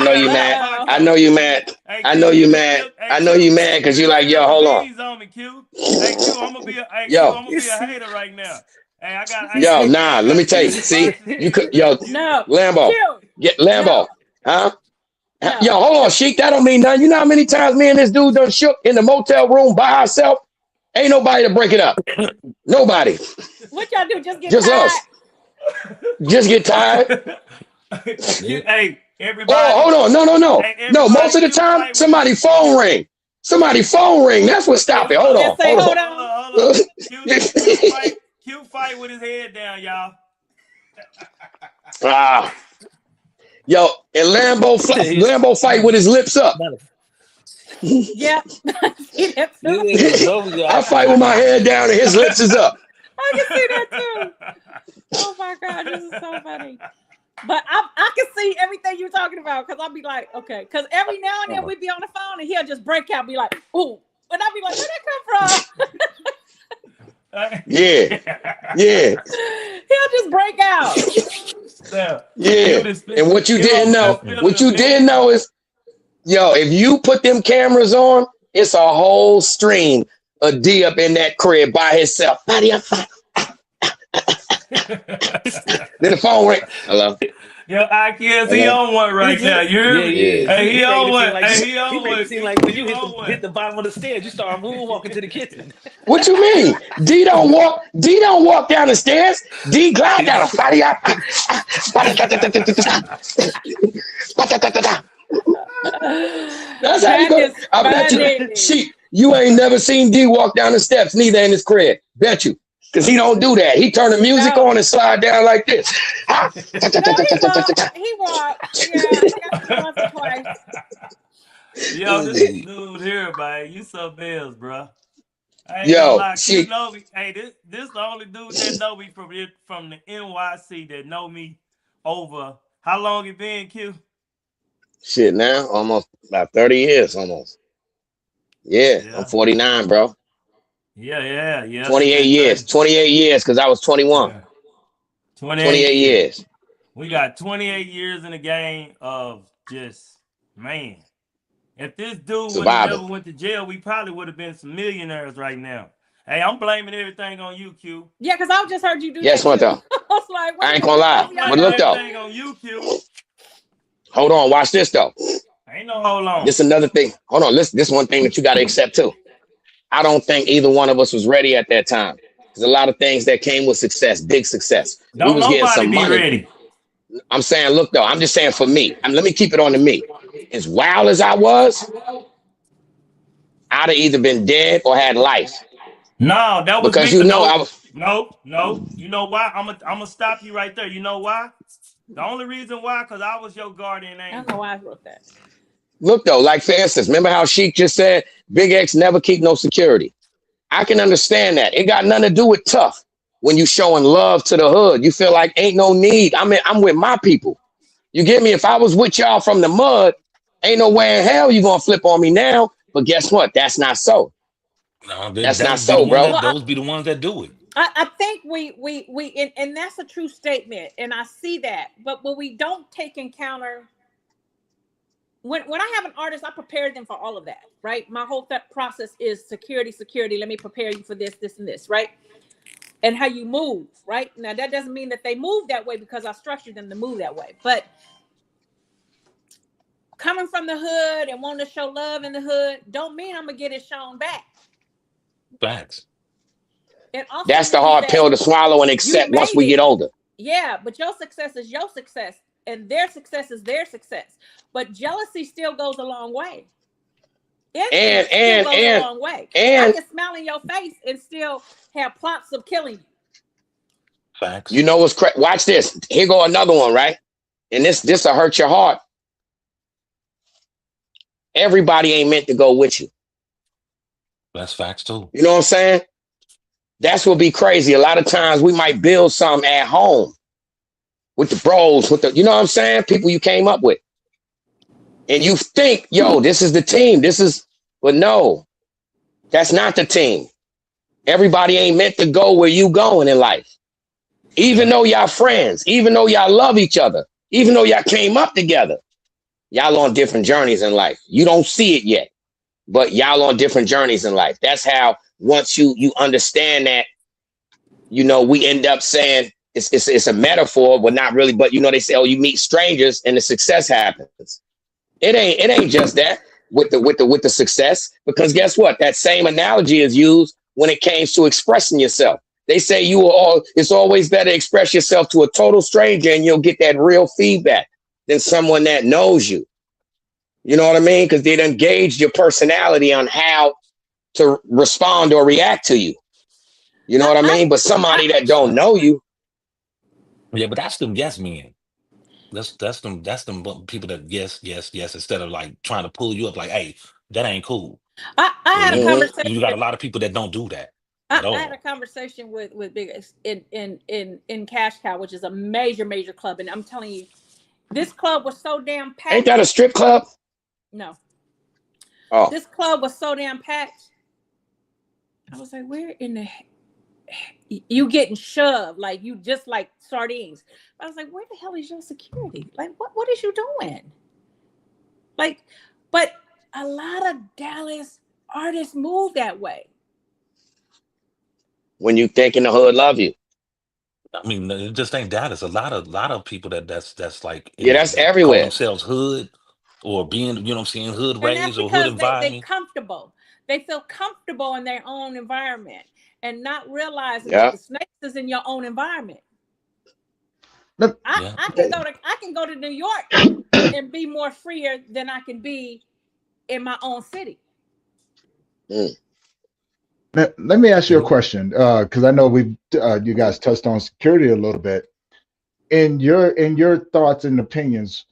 know you mad. I know you mad. I know you mad. I know you mad because you're like, yo, hold on. On me, Q. Hey Q, I'm gonna be a hater right now. Hey, let me tell you. See, you could, Lambo, Lambo, huh? No. Yo, hold on, Sheik. That don't mean nothing. You know how many times me and this dude done shook in the motel room by ourselves? Ain't nobody to break it up. Nobody. What y'all do? Just get tired? Us. Just get tired. Hey, everybody. Oh, hold on. No. Hey, no, most of the time, somebody phone ring. That's what stop it. Hold on. Q fight with his head down, y'all. Yo, and Lambo fight with his lips up. Yeah. I fight with my head down and his lips is up. I can see that too. Oh my God, this is so funny. But I can see everything you're talking about because I'll be like, okay. Because every now and then we'd be on the phone and he'll just break out and be like, ooh. And I'll be like, where'd that come from? Yeah. He'll just break out. Yeah. And what you didn't know is, yo, if you put them cameras on, it's a whole stream of D up in that crib by himself. Then the phone ring. Hello. Yo, IKS, he on one right now. You hear me? Hey, he on one. He on one. Seem like when you hit the bottom of the stairs, you start moonwalking to the kitchen. What you mean? D don't walk down the stairs. D glide down. That's how you go. I bet you. You ain't never seen D walk down the steps, neither in his crib. Bet you. Because he don't do that. He turn the music on and slide down like this. He walked. Yeah, once or twice. Yo, this dude here, man. You so bills, bro. Yo, you know me. Hey, this the only dude that know me from the NYC that know me over. How long it been, Q? Shit, now almost about 30 years, almost. Yeah. I'm 49, bro. Yeah. 28 years. 28 years because I was 21. Yeah. 28 years. We got 28 years in the game of just, man. If this dude would have never went to jail, we probably would have been some millionaires right now. Hey, I'm blaming everything on you, Q. Yeah, because I just heard you do that. Yes, what though? I ain't gonna lie. But look though. On you, Q. Hold on, watch this though. Ain't no hold on. This another thing. Hold on, this one thing that you gotta accept too. I don't think either one of us was ready at that time. There's a lot of things that came with success, big success. Don't we was getting some money. Ready. I'm saying, look though, I'm just saying for me. Let me keep it on to me. As wild as I was, I'd have either been dead or had life. No, that was because I was. No. You know why? I'm gonna stop you right there. You know why? The only reason why, because I was your guardian angel. I don't know why I wrote that. Look though, like for instance, remember how Sheik just said, Big X never keep no security. I can understand that. It got nothing to do with tough. When you showing love to the hood, you feel like ain't no need. I'm with my people. You get me? If I was with y'all from the mud, ain't no way in hell you gonna flip on me now. But guess what? That's not so. No, that's not so, bro. Those be the ones that do it. I think we and that's a true statement, and I see that. But when we don't take encounter, when I have an artist, I prepare them for all of that, right? My whole process is security. Let me prepare you for this, and this, right? And how you move, right? Now that doesn't mean that they move that way because I structured them to move that way. But coming from the hood and wanting to show love in the hood don't mean I'm gonna get it shown back. Facts. That's the hard pill to swallow and accept once we get older. Yeah, but your success is your success, and their success is their success. But jealousy still goes a long way. And a long way. I can smile in your face and still have plots of killing you. Facts. You know what's crazy? Watch this. Here go another one, right? And this will hurt your heart. Everybody ain't meant to go with you. That's facts too. You know what I'm saying? That's what be crazy. A lot of times we might build something at home, with the bros, with the, you know what I'm saying? People you came up with. And you think, yo, this is the team. But no, that's not the team. Everybody ain't meant to go where you going in life. Even though y'all friends, even though y'all love each other, even though y'all came up together, y'all on different journeys in life. You don't see it yet, but y'all on different journeys in life. That's how once you understand that, you know, we end up saying it's a metaphor, but not really. But you know, they say, oh, you meet strangers and the success happens. It ain't just that with the success, because guess what? That same analogy is used when it came to expressing yourself. They say it's always better to express yourself to a total stranger and you'll get that real feedback than someone that knows you. You know what I mean? Because they done gauged your personality on how to respond or react to you. You know what I mean? But somebody that don't know you. Yeah, but that's them yes men. That's them people that yes, instead of like trying to pull you up like, hey, that ain't cool. I had a conversation. You got a lot of people that don't do that at all. I had a conversation with Big in Cash Cow, which is a major club, and I'm telling you, this club was so damn packed. Ain't that a strip club? No. Oh. This club was so damn packed. I was like, where in the you getting shoved like you just like sardines. I was like, where the hell is your security? Like, what is you doing? Like, but a lot of Dallas artists move that way. When you thinking the hood love you. I mean, it just ain't Dallas. A lot of people that's like, yeah, that's everywhere. Call themselves hood or being, you know what I'm saying, hood raised or hood environment. They comfortable. They feel comfortable in their own environment and not realizing that the snakes is in your own environment. I can go to New York and be more freer than I can be in my own city. Let me ask you a question, because I know you guys touched on security a little bit. In your thoughts and opinions,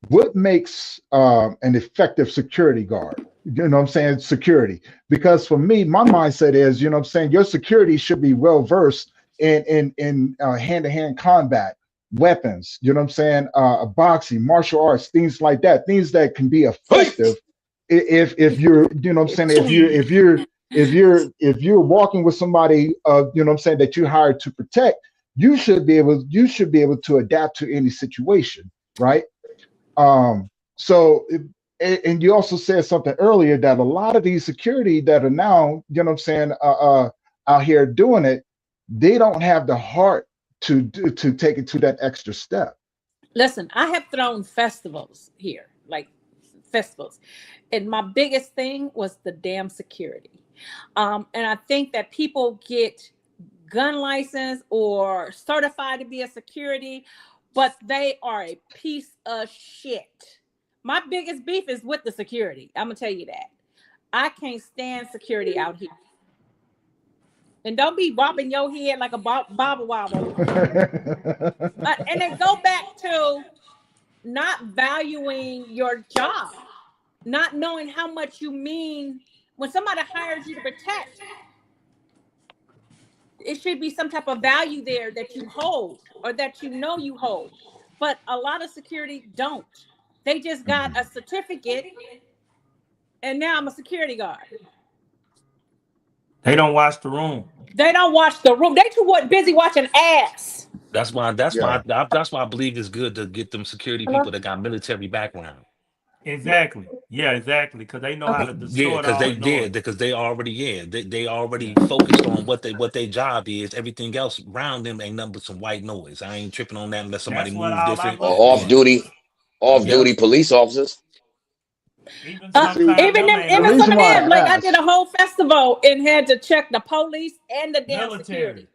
what makes an effective security guard? You know what I'm saying? Security. Because for me, my mindset is, you know what I'm saying, your security should be well versed in hand-to-hand combat, weapons, you know what I'm saying, boxing, martial arts, things like that, things that can be effective if you're, you know what I'm saying, if you're walking with somebody, you know what I'm saying, that you hired to protect, you should be able to adapt to any situation, right? And you also said something earlier that a lot of these security that are now, you know what I'm saying, out here doing it, they don't have the heart to take it to that extra step. Listen, I have thrown festivals here, like festivals, and my biggest thing was the damn security. And I think that people get gun license or certified to be a security, but they are a piece of shit. My biggest beef is with the security. I'm gonna tell you that. I can't stand security out here. And don't be bobbing your head like a bobble wobble. And they go back to not valuing your job, not knowing how much you mean when somebody hires you to protect. It should be some type of value there that you hold or that you know you hold. But a lot of security don't. They just got a certificate and now I'm a security guard. They don't watch the room. They don't watch the room. They too busy watching ass. That's why I believe it's good to get them security people that got military background. Exactly. Yeah, exactly. Because they know how to distort because they already focused on what their job is. Everything else around them ain't nothing but some white noise. I ain't tripping on that unless somebody moves different. Or off-duty police officers. Even some of them, like I did a whole festival and had to check the police and the damn security.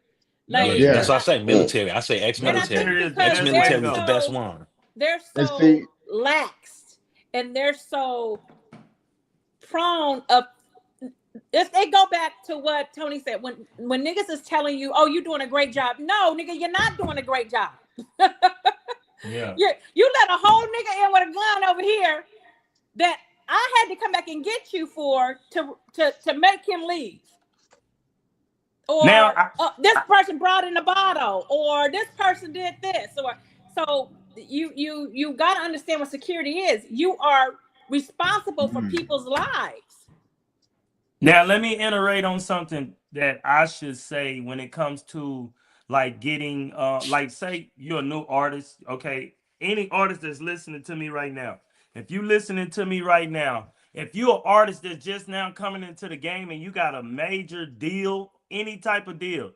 Like, that's what I say. Military. I say ex-military. Ex-military is the best one. They're so lax and they're so prone of. If they go back to what Tony said, when niggas is telling you, "Oh, you're doing a great job," no, nigga, you're not doing a great job. Yeah, you let a whole nigga in with a gun over here that I had to come back and get you for to make him leave. Or now, this person brought in a bottle, or this person did this, or So you got to understand what security is. You are responsible for people's lives. Now, let me iterate on something that I should say when it comes to like getting, like say you're a new artist, okay? Any artist that's listening to me right now, if you listening to me right now, if you're an artist that's just now coming into the game and you got a major deal, any type of deal,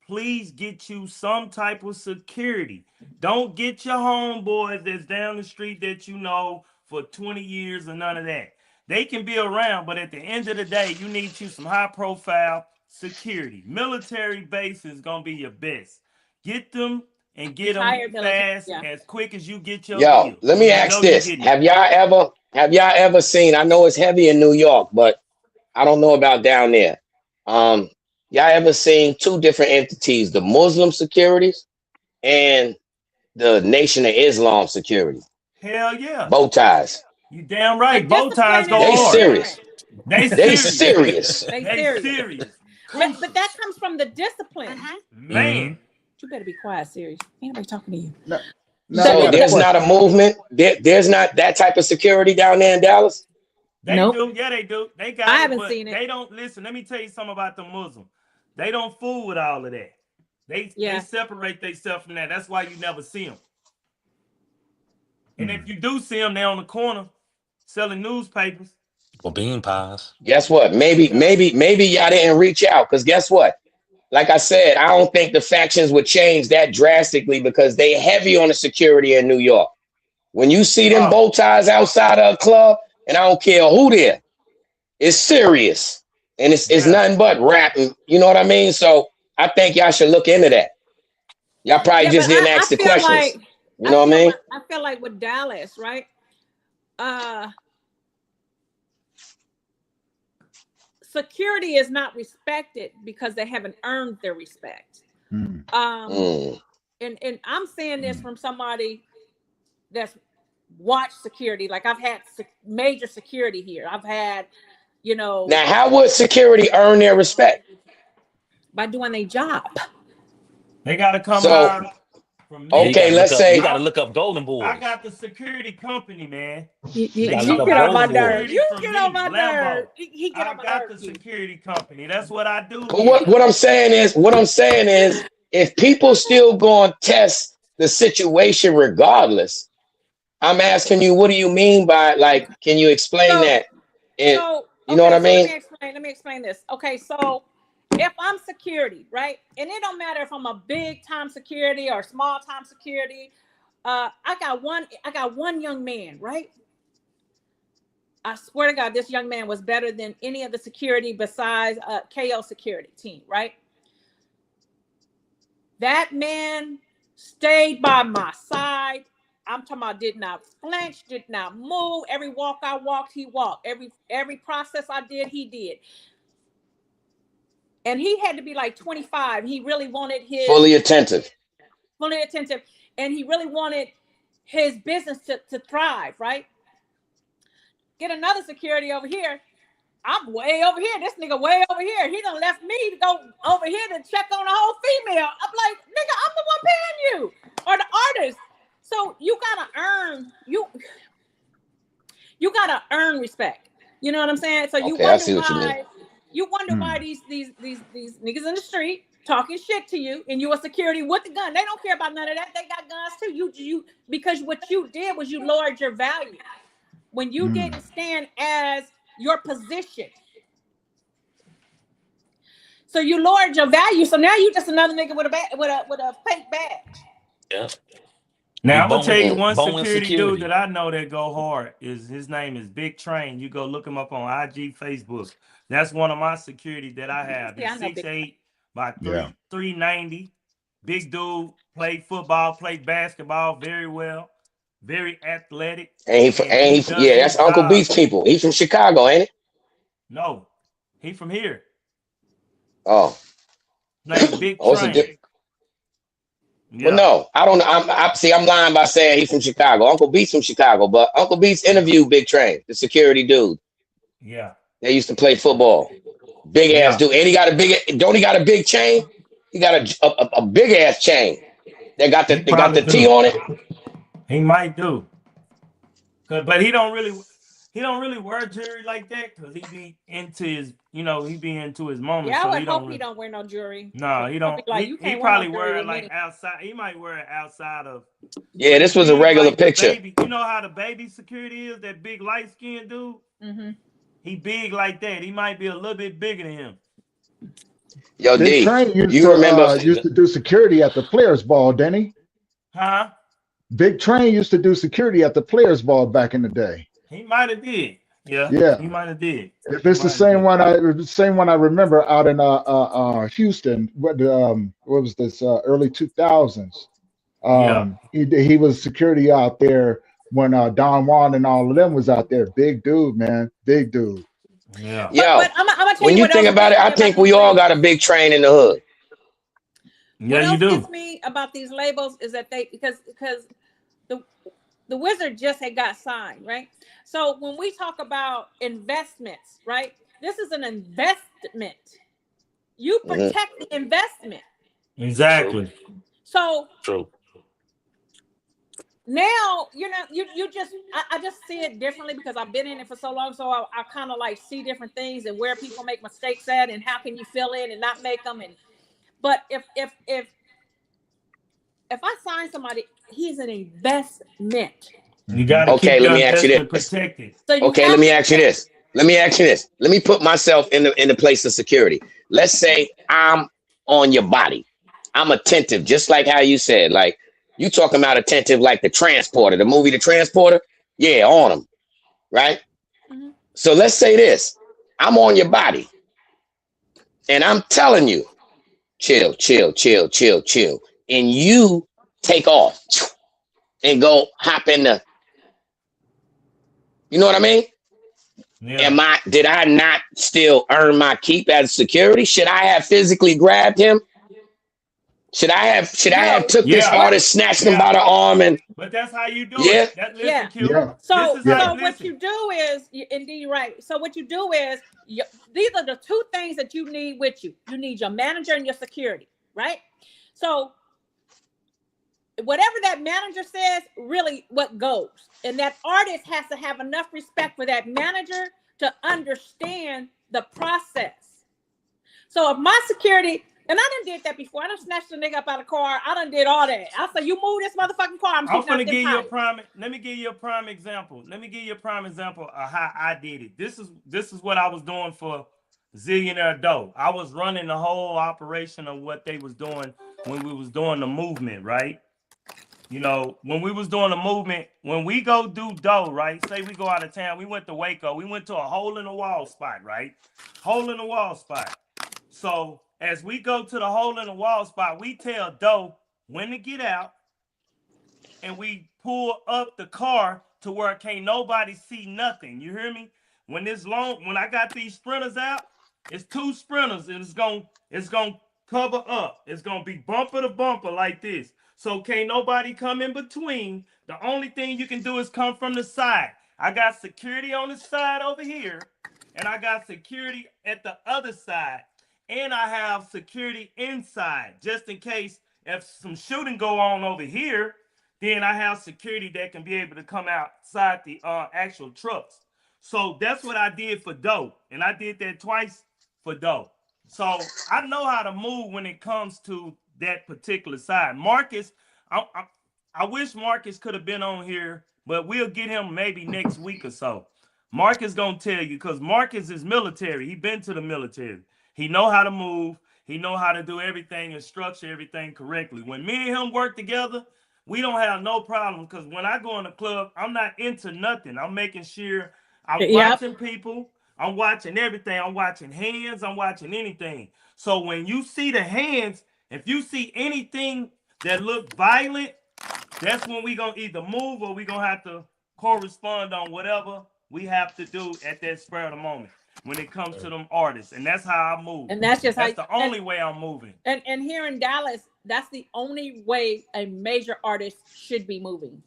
please get you some type of security. Don't get your homeboys that's down the street that you know for 20 years or none of that. They can be around, but at the end of the day, you need you some high profile security. Military base is going to be your best. Get them and get them fast, as quick as you get your deal. Let me ask this. Have y'all ever seen, I know it's heavy in New York, but I don't know about down there. Y'all ever seen two different entities, the Muslim securities and the Nation of Islam security? Hell yeah. Bow ties. You damn right. Bow ties go hard. Serious. They serious. They serious. But that comes from the discipline. Man. You better be quiet, serious. Ain't nobody talking to you. So there's not a movement. There's not that type of security down there in Dallas. They do. Yeah, they do. They got. I haven't seen it. They don't listen. Let me tell you something about the Muslim. They don't fool with all of that. They separate themselves from that. That's why you never see them. And if you do see them, they're on the corner selling newspapers or bean pies. Guess what? Maybe y'all didn't reach out because guess what? Like I said, I don't think the factions would change that drastically because they heavy on the security in New York. When you see them bow ties outside of a club, and I don't care who there, it's serious. And it's nothing but rapping. You know what I mean? So I think y'all should look into that. Y'all probably just didn't ask the questions. Like, you know what I mean? I feel like with Dallas, right? Security is not respected because they haven't earned their respect. And I'm saying this from somebody that's watched security. Like I've had major security here. I've had, you know. Now, how would security earn their respect? By doing their job. They got to come out. Okay, let's say you got to look up Golden Boys. I got the security company, man. You get on my nerves. You get on my nerves. He get on my nerves. I got the security company. That's what I do. But what I'm saying is, if people still going to test the situation regardless, I'm asking you, what do you mean by, like, can you explain that? And you know what I mean? Let me explain this. Okay, so if I'm security, right? And it don't matter if I'm a big time security or small time security. I got one young man, right? I swear to God, this young man was better than any of the security besides KO security team, right? That man stayed by my side. I'm talking about did not flinch, did not move. Every walk I walked, he walked. Every process I did, he did. And he had to be like 25. He really wanted his fully attentive. And he really wanted his business to thrive, right? Get another security over here. I'm way over here. This nigga way over here. He done left me to go over here to check on a whole female. I'm like, nigga, I'm the one paying you. Or the artist. So you gotta earn you gotta earn respect. You know what I'm saying? So you wonder why these niggas in the street talking shit to you, and you a security with the gun. They don't care about none of that. They got guns too. You because what you did was you lowered your value when you didn't stand as your position. So you lowered your value. So now you just another nigga with a fake badge. Yeah. Now I'm gonna tell you one security dude that I know that go hard is his name is Big Train. You go look him up on IG, Facebook. That's one of my security that I have. He's 6'8" by 390. Big dude, played football, played basketball very well, very athletic. That's Uncle Beats people. He's from Chicago, ain't it? No, he from here. Oh, name Big Train. Well, no, I don't know. I'm lying by saying he's from Chicago. Uncle Beats from Chicago, but Uncle Beats interviewed Big Train, the security dude. Yeah. They used to play football. Big ass dude. And he got a big chain? He got a big ass chain. They got the T on it. He might do. But he don't really wear jewelry like that because he be into his, he be into his moment. Yeah, I So would he hope don't. he don't wear no jewelry. No, he don't. Like, you He can't wear no probably jewelry wear it with like me. outside. He might wear it outside of. Yeah, this was a regular picture. Baby, you know how the baby security is? That big light skinned dude. Mm-hmm. He big like that. He might be a little bit bigger than him. Yo, Big D, Train you remember? used to do security at the Players Ball, didn't he? Huh? Big Train used to do security at the Players Ball back in the day. He might have did. Yeah. Yeah. He might have did. If it's the same one, I remember out in Houston. What was this? Early 2000s. Yeah. He was security out there when Don Juan and all of them was out there. Big dude, man. Big dude. Yeah. Yo, But I'm gonna tell when you you what think else about it, gets I me think about we these all labels. got a big train in the hood. Yeah, What you else do. gets me about these labels is that because the Wizard just had got signed, right? So when we talk about investments, right? This is an investment. You protect the investment. Exactly. So True. now, you just I just see it differently because I've been in it for so long. So I kind of like see different things and where people make mistakes at and how can you fill in and not make them. But if I sign somebody, he's an investment. You gotta Okay, keep let your me ask you investment this. protected. So you Okay, have let me to ask you this. Let me put myself in the place of security. Let's say I'm on your body. I'm attentive, just like how you said. Like you talking about attentive, like the Transporter, the movie The Transporter. Yeah, on him, right? Mhm. So let's say this. I'm on your body, and I'm telling you, chill, chill, chill, chill, chill, and you take off and go hop in the. You know what I mean? Yeah. Did I not still earn my keep as security? Should I have physically grabbed him? Should I have took this Yeah. artist, snatched him by the arm, and But that's how you do yeah? it. Listen, Yeah. Q. Yeah. So This is how what listen. you do is, indeed, right. So what you do is, these are the two things that you need with you. You need your manager and your security, right? So whatever that manager says, really what goes. And that artist has to have enough respect for that manager to understand the process. So if my security, and I done did that before. I done snatched a nigga up out of the car. I done did all that. I said, you move this motherfucking car, I'm shooting out gonna them give you a tires. prime. Let me give you a prime example. Of how I did it. This is what I was doing for Zillionaire Doe. I was running the whole operation of what they was doing when we was doing the movement, right? When we was doing the movement, when we go do dough, right? Say we go out of town, we went to Waco, we went to a hole in the wall spot, right? Hole in the wall spot. So as we go to the hole in the wall spot, we tell Doe when to get out, and we pull up the car to where can't nobody see nothing. You hear me? When I got these sprinters out, it's two sprinters, and it's gonna cover up. It's gonna be bumper to bumper like this. So can't nobody come in between. The only thing you can do is come from the side. I got security on the side over here, and I got security at the other side. And I have security inside, just in case if some shooting go on over here, then I have security that can be able to come outside the actual trucks. So that's what I did for Doe, and I did that twice for Doe. So I know how to move when it comes to that particular side. Marcus, I wish Marcus could have been on here, but we'll get him maybe next week or so. Marcus gonna tell you, because Marcus is military. He been to the military. He know how to move. He know how to do everything and structure everything correctly. When me and him work together, we don't have no problem, because when I go in the club, I'm not into nothing. I'm making sure I'm watching people. I'm watching everything. I'm watching hands. I'm watching anything. So when you see the hands, if you see anything that look violent, that's when we going to either move or we going to have to correspond on whatever we have to do at that spur of the moment when it comes to them artists. And that's how I move. And that's the only way I'm moving. And here in Dallas, that's the only way a major artist should be moving.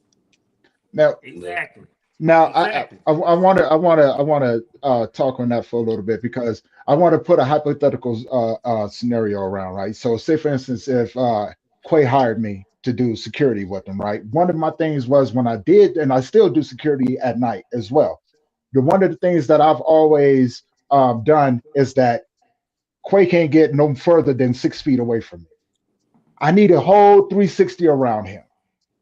Now, exactly. Now, exactly. I want to talk on that for a little bit, because I want to put a hypothetical scenario around, right? So, say for instance, if Quay hired me to do security with them, right? One of my things was when I did, and I still do security at night as well. One of the things that I've always done is that Quay can't get no further than 6 feet away from me. I need a whole 360 around him,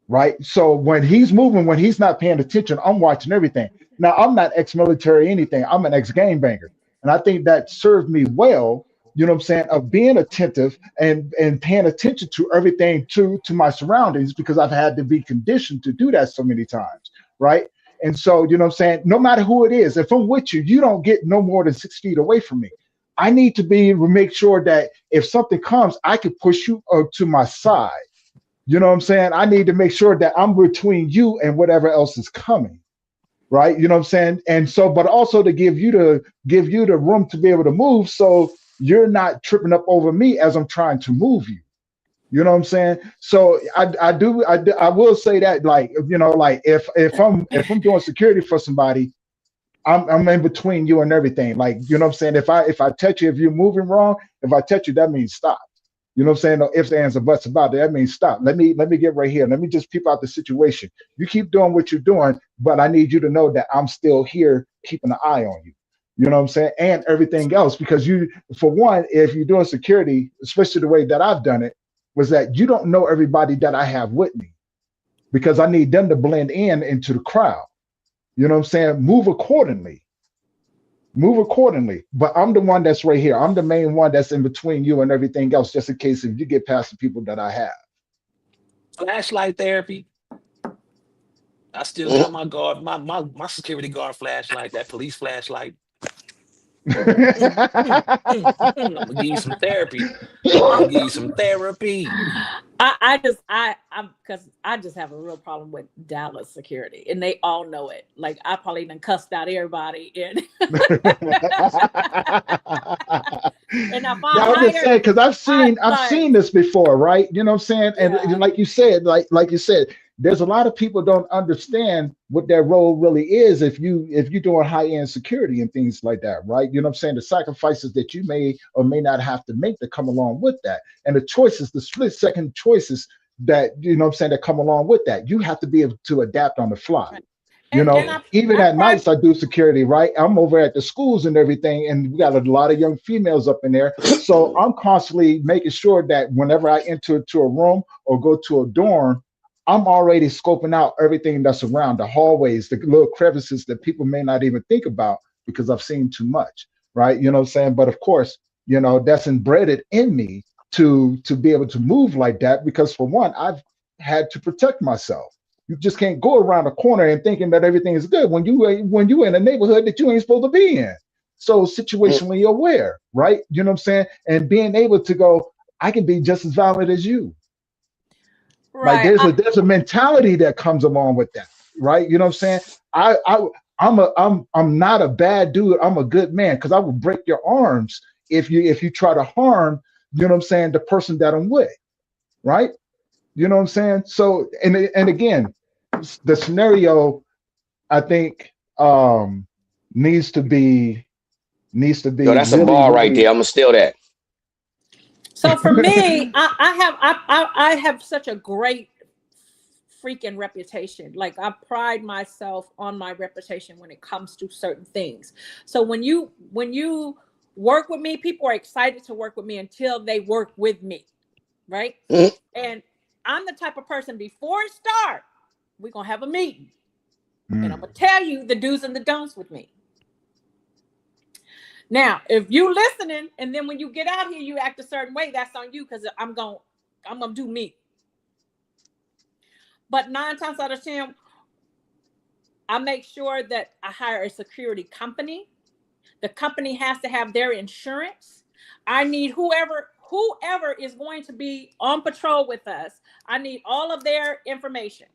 right? So when he's moving, when he's not paying attention, I'm watching everything. Now, I'm not ex-military anything. I'm an ex-gangbanger. And I think that served me well, you know what I'm saying, of being attentive and paying attention to everything, to my surroundings, because I've had to be conditioned to do that so many times, right? And so, you know what I'm saying, no matter who it is, if I'm with you, you don't get no more than 6 feet away from me. I need to be able to make sure that if something comes, I can push you to my side. You know what I'm saying? I need to make sure that I'm between you and whatever else is coming, right? You know what I'm saying? And so, but also to give you the room to be able to move, so you're not tripping up over me as I'm trying to move you. You know what I'm saying? So I will say that, like, you know, like if I'm doing security for somebody, I'm in between you and everything. Like, you know what I'm saying? If I touch you, if you're moving wrong, if I touch you, that means stop. You know what I'm saying? No ifs, ands, or buts about it. That means stop. Let me get right here. Let me just peep out the situation. You keep doing what you're doing, but I need you to know that I'm still here keeping an eye on you. You know what I'm saying? And everything else, because for one, if you're doing security, especially the way that I've done it, was that you don't know everybody that I have with me, because I need them to blend into the crowd. You know what I'm saying? Move accordingly. But I'm the one that's right here. I'm the main one that's in between you and everything else, just in case if you get past the people that I have. Flashlight therapy. I still got my guard, my security guard flashlight, that police flashlight. I'm gonna give you some therapy. I'm because I just have a real problem with Dallas security, and they all know it. Like, I probably done cussed out everybody, and and if I'm just saying, because I've seen this before, right? You know what I'm saying? And like you said, there's a lot of people don't understand what their role really is if you're doing high-end security and things like that, right? You know what I'm saying? The sacrifices that you may or may not have to make that come along with that, and the choices, the split-second choices that, you know what I'm saying, that come along with that. You have to be able to adapt on the fly. Right. You know, even at nights I do security, right? I'm over at the schools and everything, and we got a lot of young females up in there. So I'm constantly making sure that whenever I enter to a room or go to a dorm, I'm already scoping out everything that's around, the hallways, the little crevices that people may not even think about because I've seen too much, right? You know what I'm saying? But of course, you know, that's embedded in me to be able to move like that, because for one, I've had to protect myself. You just can't go around a corner and thinking that everything is good when you in a neighborhood that you ain't supposed to be in. So situationally aware, right? You know what I'm saying? And being able to go, I can be just as valid as you. Right. Like there's a mentality that comes along with that, right? You know what I'm saying? I'm not a bad dude. I'm a good man, because I will break your arms if you try to harm, you know what I'm saying, the person that I'm with, right? You know what I'm saying? So and again, the scenario, I think, needs to be. Yo, that's really, a bar right there. I'm gonna steal that. So for me, I have such a great freaking reputation. Like, I pride myself on my reputation when it comes to certain things. So when you work with me, people are excited to work with me until they work with me, right? Mm-hmm. And I'm the type of person, before it starts, we're gonna have a meeting, and I'm gonna tell you the do's and the don'ts with me. Now, if you listening, and then when you get out here, you act a certain way, that's on you, because I'm gonna do me. But 9 times out of 10, I make sure that I hire a security company. The company has to have their insurance. I need whoever is going to be on patrol with us, I need all of their information,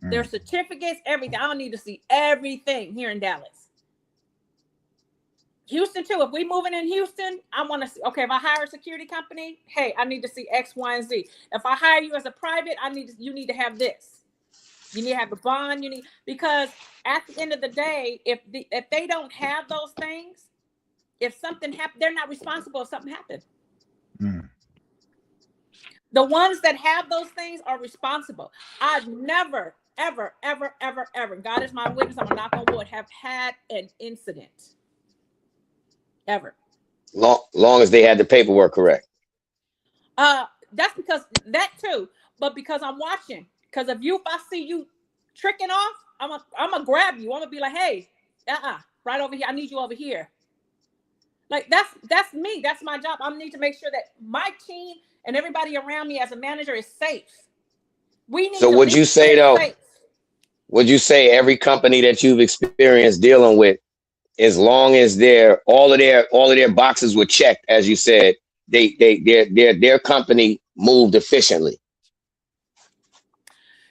their certificates, everything. I don't need to see everything here in Dallas. Houston too. If we moving in Houston, I want to see, okay, if I hire a security company, hey, I need to see X, Y, and Z. If I hire you as a private, you need to have this. You need to have a bond. Because at the end of the day, if they don't have those things, if something happens, they're not responsible if something happens. The ones that have those things are responsible. I've never, ever, ever, ever, ever, God is my witness, I'm a knock on wood, have had an incident. Ever. Long as they had the paperwork correct. That's because that too, but because I'm watching. Because if I see you tricking off, I'm gonna grab you. I'm gonna be like, hey, right over here. I need you over here. Like that's me. That's my job. I need to make sure that my team and everybody around me as a manager is safe. We need. So would you say though? Safe. Would you say every company that you've experienced dealing with, as long as all of their boxes were checked, as you said, their company moved efficiently?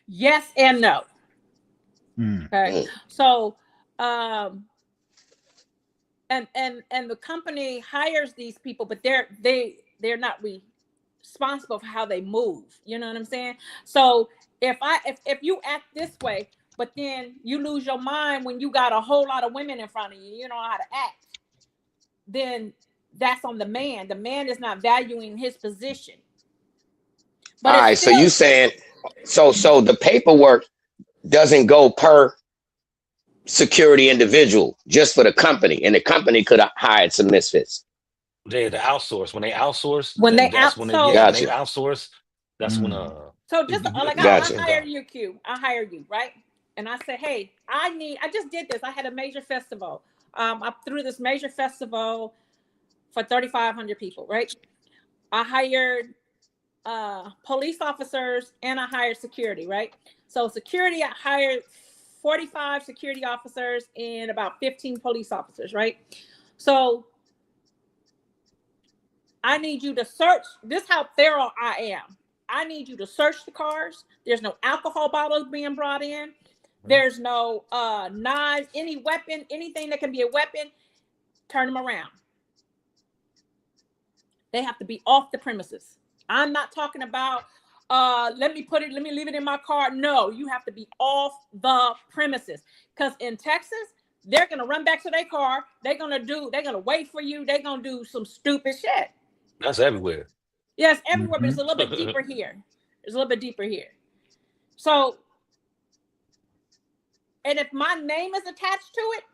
Yes and no. Okay. So and the company hires these people, but they're not responsible for how they move. You know what I'm saying? So if you act this way, but then you lose your mind when you got a whole lot of women in front of you, you don't know how to act, then that's on the man. The man is not valuing his position. But all right, so you saying so the paperwork doesn't go per security individual, just for the company, and the company could have hired some misfits. They had to outsource. When they outsource, gotcha. They outsource, that's when so just like I hire you, Q. I hire you, right? And I said, hey, I just did this. I had a major festival. I threw this major festival for 3,500 people, right? I hired police officers and I hired security, right? So security, I hired 45 security officers and about 15 police officers, right? So I need you to search. This is how thorough I am. I need you to search the cars. There's no alcohol bottles being brought in. There's no knives, any weapon, anything that can be a weapon, turn them around. They have to be off the premises. I'm not talking about let me leave it in my car. No, you have to be off the premises. Because in Texas, they're gonna run back to their car. They're gonna wait for you. They're gonna do some stupid shit. That's everywhere. Yes, everywhere, but it's a little bit deeper here. It's a little bit deeper here. So, and if my name is attached to it,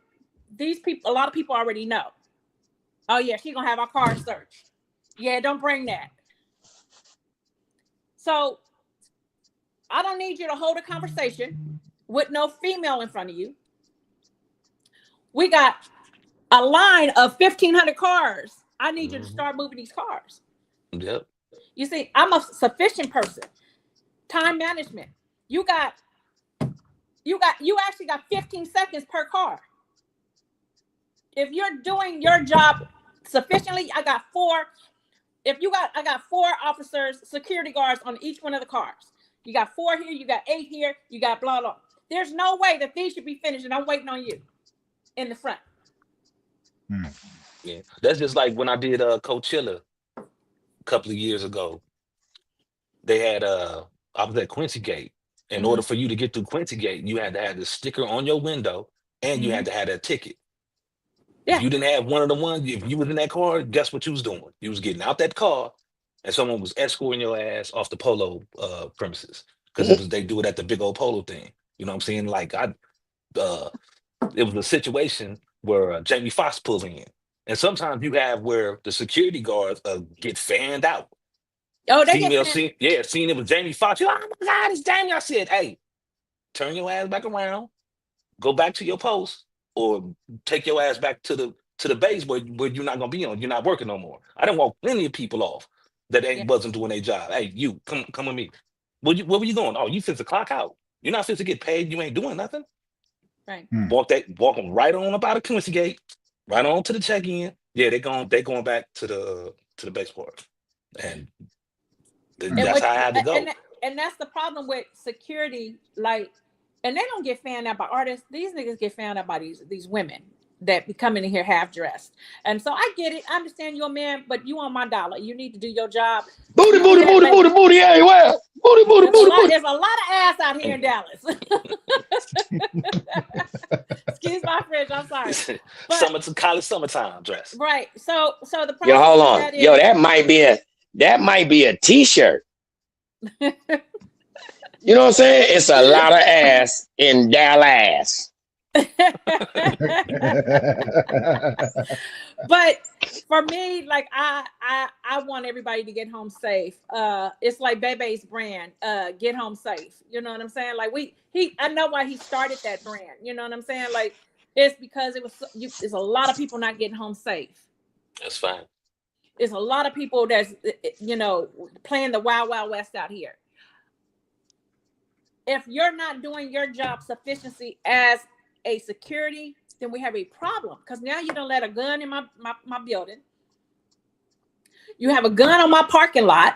a lot of people already know. Oh yeah, she's gonna have our car searched. Yeah, don't bring that. So I don't need you to hold a conversation with no female in front of you. We got a line of 1,500 cars. I need you to start moving these cars. Yep. You see, I'm a sufficient person. Time management. You actually got 15 seconds per car. If you're doing your job sufficiently, I got 4 officers, security guards on each one of the cars. You got 4 here, you got 8 here, you got blah, blah. There's no way that these should be finished and I'm waiting on you in the front. Yeah, that's just like when I did Coachella a couple of years ago. They had I was at Quincy Gate. In order for you to get through Quincy Gate, you had to have the sticker on your window and you had to have that ticket. Yeah. If you didn't have one of the ones, if you was in that car, guess what you was doing? You was getting out that car and someone was escorting your ass off the polo premises. Because they do it at the big old polo thing. You know what I'm saying? Like it was a situation where Jamie Foxx pulled in. And sometimes you have where the security guards get fanned out. Oh, they get seeing it was Jamie Foxx. Oh my God, it's Jamie. I said, hey, turn your ass back around, go back to your post, or take your ass back to the base where you're not gonna be on. You're not working no more. I done walked plenty of people off that wasn't doing their job. Hey, you come with me. Where were you going? Oh, you fit to clock out. You're not fit to get paid. You ain't doing nothing. Right. Walk them right on up out of Quincy Gate, right on to the check-in. Yeah, they going back to the base part. And that's how I had to go. And that's the problem with security, like, and they don't get fanned out by artists. These niggas get fanned out by these women that be coming in here half dressed. And so I get it. I understand you're a man, but you on my dollar. You need to do your job. Booty everywhere. Booty. There's a lot of ass out here in Dallas. Excuse my French. I'm sorry. College summertime dress. Right. So the problem. Yo, hold on. That might be a t-shirt. You know what I'm saying? It's a lot of ass in Dallas. But for me, like I want everybody to get home safe. It's like Bebe's brand, get home safe. You know what I'm saying? Like I know why he started that brand. You know what I'm saying? Like it's because it's a lot of people not getting home safe. That's fine. It's a lot of people that's playing the wild west out here. If you're not doing your job sufficiency as a security, then we have a problem, because now you don't let a gun in my building. You have a gun on my parking lot.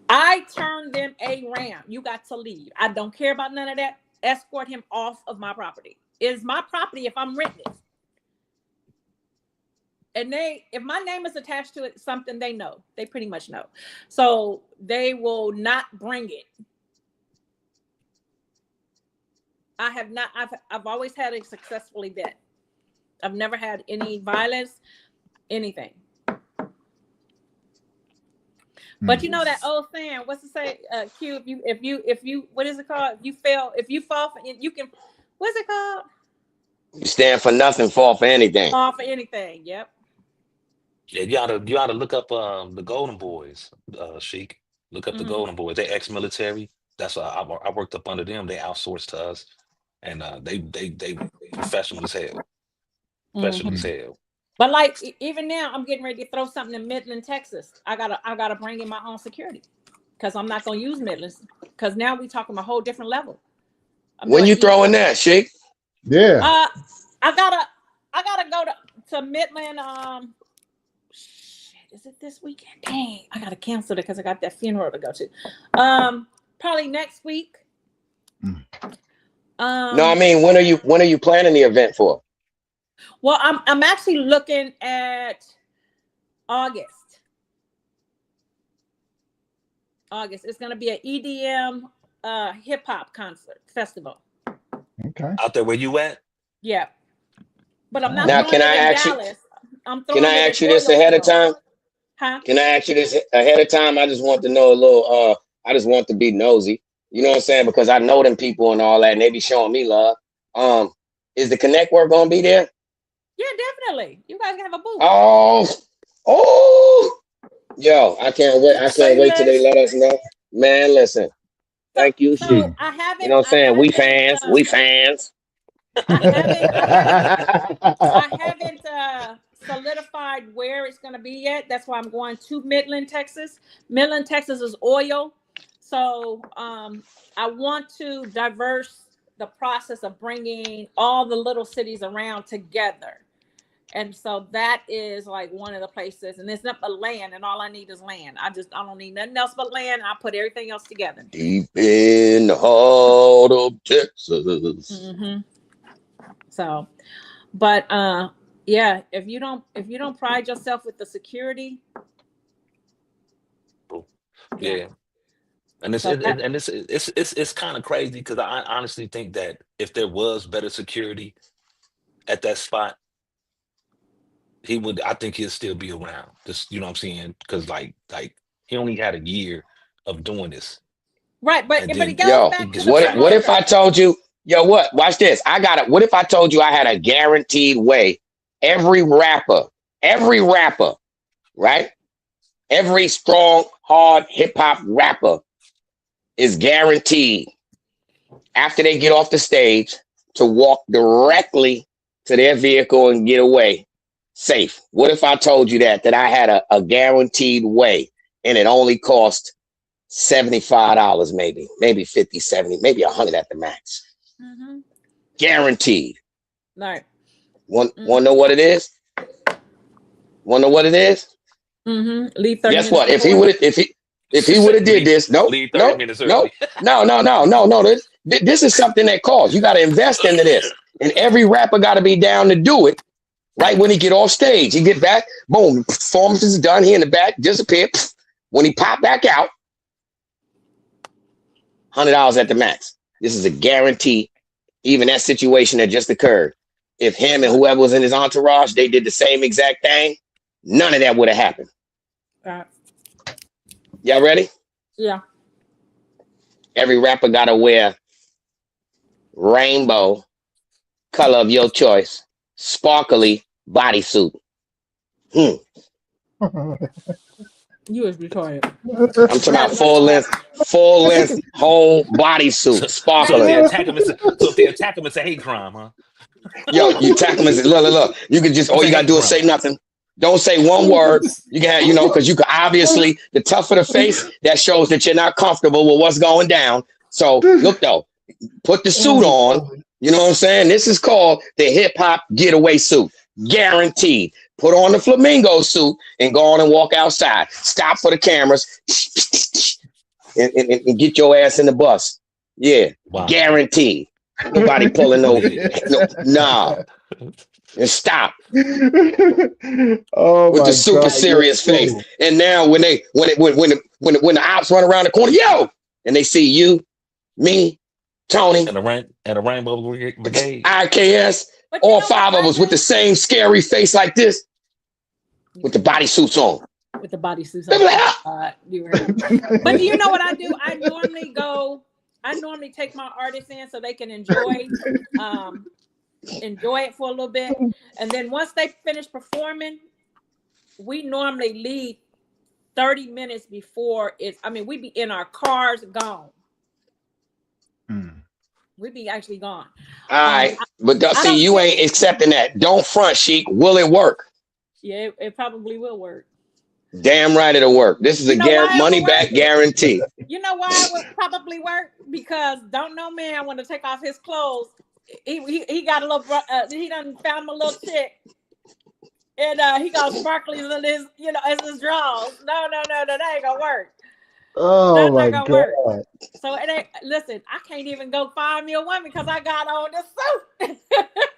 I turned them around. You got to leave. I don't care about none of that. Escort him off of my property. It's my property if I'm renting it. And if my name is attached to it, something they know. They pretty much know. So they will not bring it. I have not. I've always had a successful event. I've never had any violence, anything. But you know that old saying, what's it say? Q, if you what is it called? If you fall for it, you can. What's it called? You stand for nothing, fall for anything. Fall for anything. Yep. Yeah, you ought to look up the Golden Boys, Sheik. Look up the Golden Boys. They ex-military. That's why I worked up under them. They outsourced to us, and they professional as hell. Professional as hell. But like even now, I'm getting ready to throw something in Midland, Texas. I gotta bring in my own security, because I'm not gonna use Midlands, because now we talking a whole different level. When you throwing that, Sheik? Yeah. I gotta go to Midland. Is it this weekend? Dang, I gotta cancel it because I got that funeral to go to. Probably next week. No, I mean, when are you planning the event for? Well, I'm actually looking at August. It's gonna be an EDM hip hop concert festival. Okay. Out there where you at? Yeah. But I'm not. Now, can I ask you this ahead of time? Huh? Can I ask you this ahead of time? I just want to know a little. I just want to be nosy. You know what I'm saying? Because I know them people and all that, and they be showing me love. Is the Connect Work gonna be there? Yeah, definitely. You guys can have a booth. Oh, yo, I can't wait. I can't wait till they let us know. Man, listen. Thank you, Sheik. You know what I'm saying? We fans. I haven't solidified where it's going to be yet. That's why I'm going to Midland, Texas. Midland, Texas is oil. So I want to diverse the process of bringing all the little cities around together. And so that is like one of the places. And it's not but land, and all I need is land. I don't need nothing else but land. I put everything else together. Deep in the heart of Texas. So, but yeah, if you don't pride yourself with the security, yeah. And it's kind of crazy, because I honestly think that if there was better security at that spot, I think he'll still be around. Just, you know what I'm saying? Because like he only had a year of doing this. Right, but it goes back to what if I told you, watch this. What if I told you I had a guaranteed way? Every rapper, right? Every strong, hard hip-hop rapper is guaranteed, after they get off the stage, to walk directly to their vehicle and get away safe. What if I told you that I had a guaranteed way, and it only cost $75, maybe 50, 70, maybe 100 at the max. Guaranteed. Right. Want to know what it is? Want to know what it is? Leave 30 Guess what? If he would have did this, no. This is something that costs. You got to invest into this, and every rapper got to be down to do it. Right when he get off stage, he get back, boom, performance is done. He in the back, disappear. When he pop back out, $100 at the max. This is a guarantee. Even that situation that just occurred, if him and whoever was in his entourage, they did the same exact thing, none of that would have happened. Y'all ready? Yeah. Every rapper gotta wear rainbow, color of your choice, sparkly bodysuit. You was retarded. I'm talking about full length, whole bodysuit, So if they sparkly. attack him, it's a hate crime, huh? Yo, you attack them and say, look. You can just, all you gotta do is say nothing. Don't say one word. You can have, because you can obviously, the tougher the face, that shows that you're not comfortable with what's going down. So look though, put the suit on. You know what I'm saying? This is called the hip hop getaway suit. Guaranteed. Put on the flamingo suit and go on and walk outside. Stop for the cameras and get your ass in the bus. Yeah, wow. Guaranteed. Nobody pulling no, nah. And stop. Oh, with the super serious face. And now when the ops run around the corner, yo, and they see you, me, Tony, and a Rainbow Brigade, IKS, all five of us with the same scary face like this, with the bodysuits on. With the bodysuits on. But do you know what I do? I normally take my artists in so they can enjoy it for a little bit, and then once they finish performing, we normally leave 30 minutes before we be in our cars gone. We be actually gone. All right, but see, you ain't accepting that. Don't front, Sheik. Will it work? Yeah, it probably will work. Damn right it'll work. This is a money back guarantee. You know why it would probably work? Because don't know man want to take off his clothes. He got a little he done found him a little chick, and he got sparklies in his as his drawers. No, that ain't gonna work. Oh my God. Work. So it ain't. Listen, I can't even go find me a woman because I got on this suit.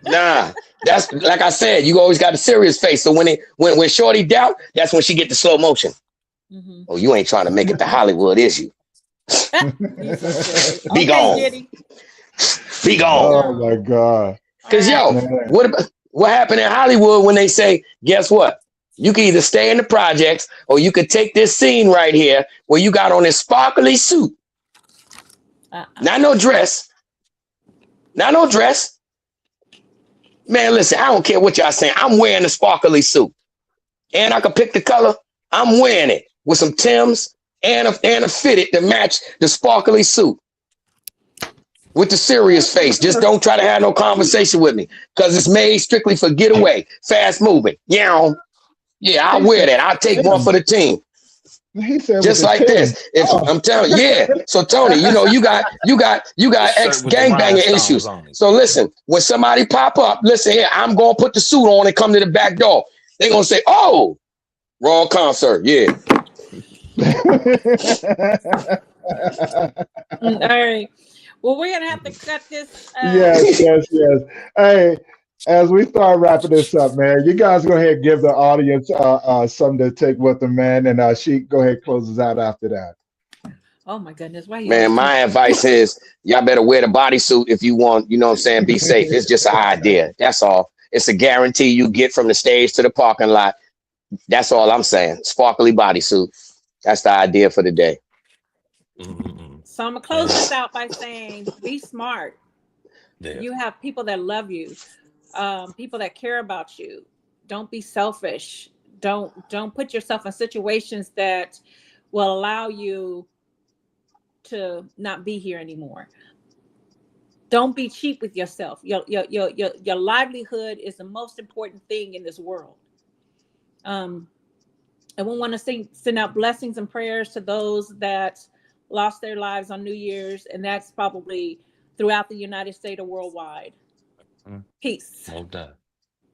Nah, that's like I said. You always got a serious face. So when Shorty doubt, that's when she get the slow motion. Mm-hmm. Oh, you ain't trying to make it to Hollywood, is you? Be gone. Giddy. Be gone. Oh my God. Because what happened in Hollywood when they say, guess what? You can either stay in the projects or you could take this scene right here where you got on this sparkly suit. Not no dress. Not no dress. Man, listen, I don't care what y'all saying. I'm wearing the sparkly suit. And I can pick the color. I'm wearing it with some Timbs and a fitted to match the sparkly suit. With the serious face. Just don't try to have no conversation with me because it's made strictly for getaway, fast moving. Yeah, I'll wear that. I'll take one for the team. He said just like this. If I'm telling you, yeah. So Tony, you got ex gangbanging issues. So listen, when somebody pop up, listen here, I'm gonna put the suit on and come to the back door. They're gonna say, "Oh, wrong concert." Yeah. All right. Well, we're gonna have to cut this. Yes. Hey, as we start wrapping this up, man, you guys go ahead and give the audience something to take with them, man, and Sheik, go ahead and close us out after that. Oh my goodness, why? Man, my advice is y'all better wear the bodysuit if you want. You know what I'm saying? Be safe. It's just an idea. That's all. It's a guarantee you get from the stage to the parking lot. That's all I'm saying. Sparkly bodysuit. That's the idea for the day. So I'm gonna close this out by saying, be smart. Yeah. You have people that love you, people that care about you. Don't be selfish. Don't put yourself in situations that will allow you to not be here anymore. Don't be cheap with yourself. Your livelihood is the most important thing in this world. And we want to send out blessings and prayers to those that lost their lives on New Year's, and that's probably throughout the United States or worldwide. Peace. Well done.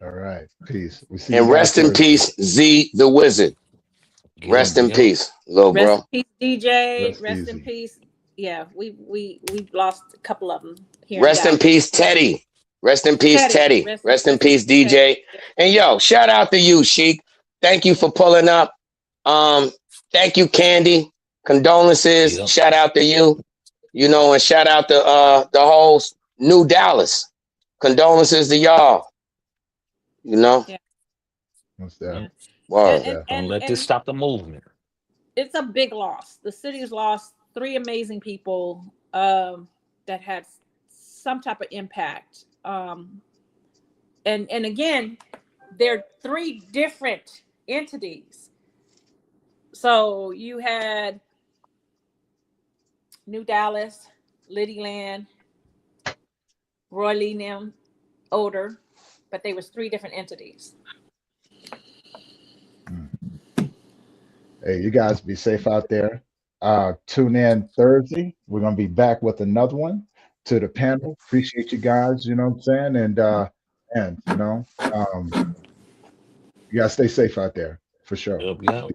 All right. Peace. We see and rest in peace, Z-the-Wizard. Rest in peace, little bro. Rest in peace, DJ. Rest in peace. Yeah, we've lost a couple of them here. Rest in peace, Teddy. Rest in peace, Teddy. Rest in peace, DJ. And yo, shout out to you, Sheik. Thank you for pulling up. Thank you, Candy. Condolences. Yep. Shout out to you. And shout out to the whole New Dallas. Condolences to y'all. Yeah. What's that? Wow. Don't let this stop the movement. it's a big loss. The city's lost 3 amazing people that had some type of impact. And again, they're 3 different entities. So you had New Dallas, Liddy Land, Roy Lee Nim, Odor, but they was 3 different entities. Hey, you guys be safe out there. Tune in Thursday. We're gonna be back with another one to the panel. Appreciate you guys, you know what I'm saying? And you know, you guys stay safe out there for sure. Yep.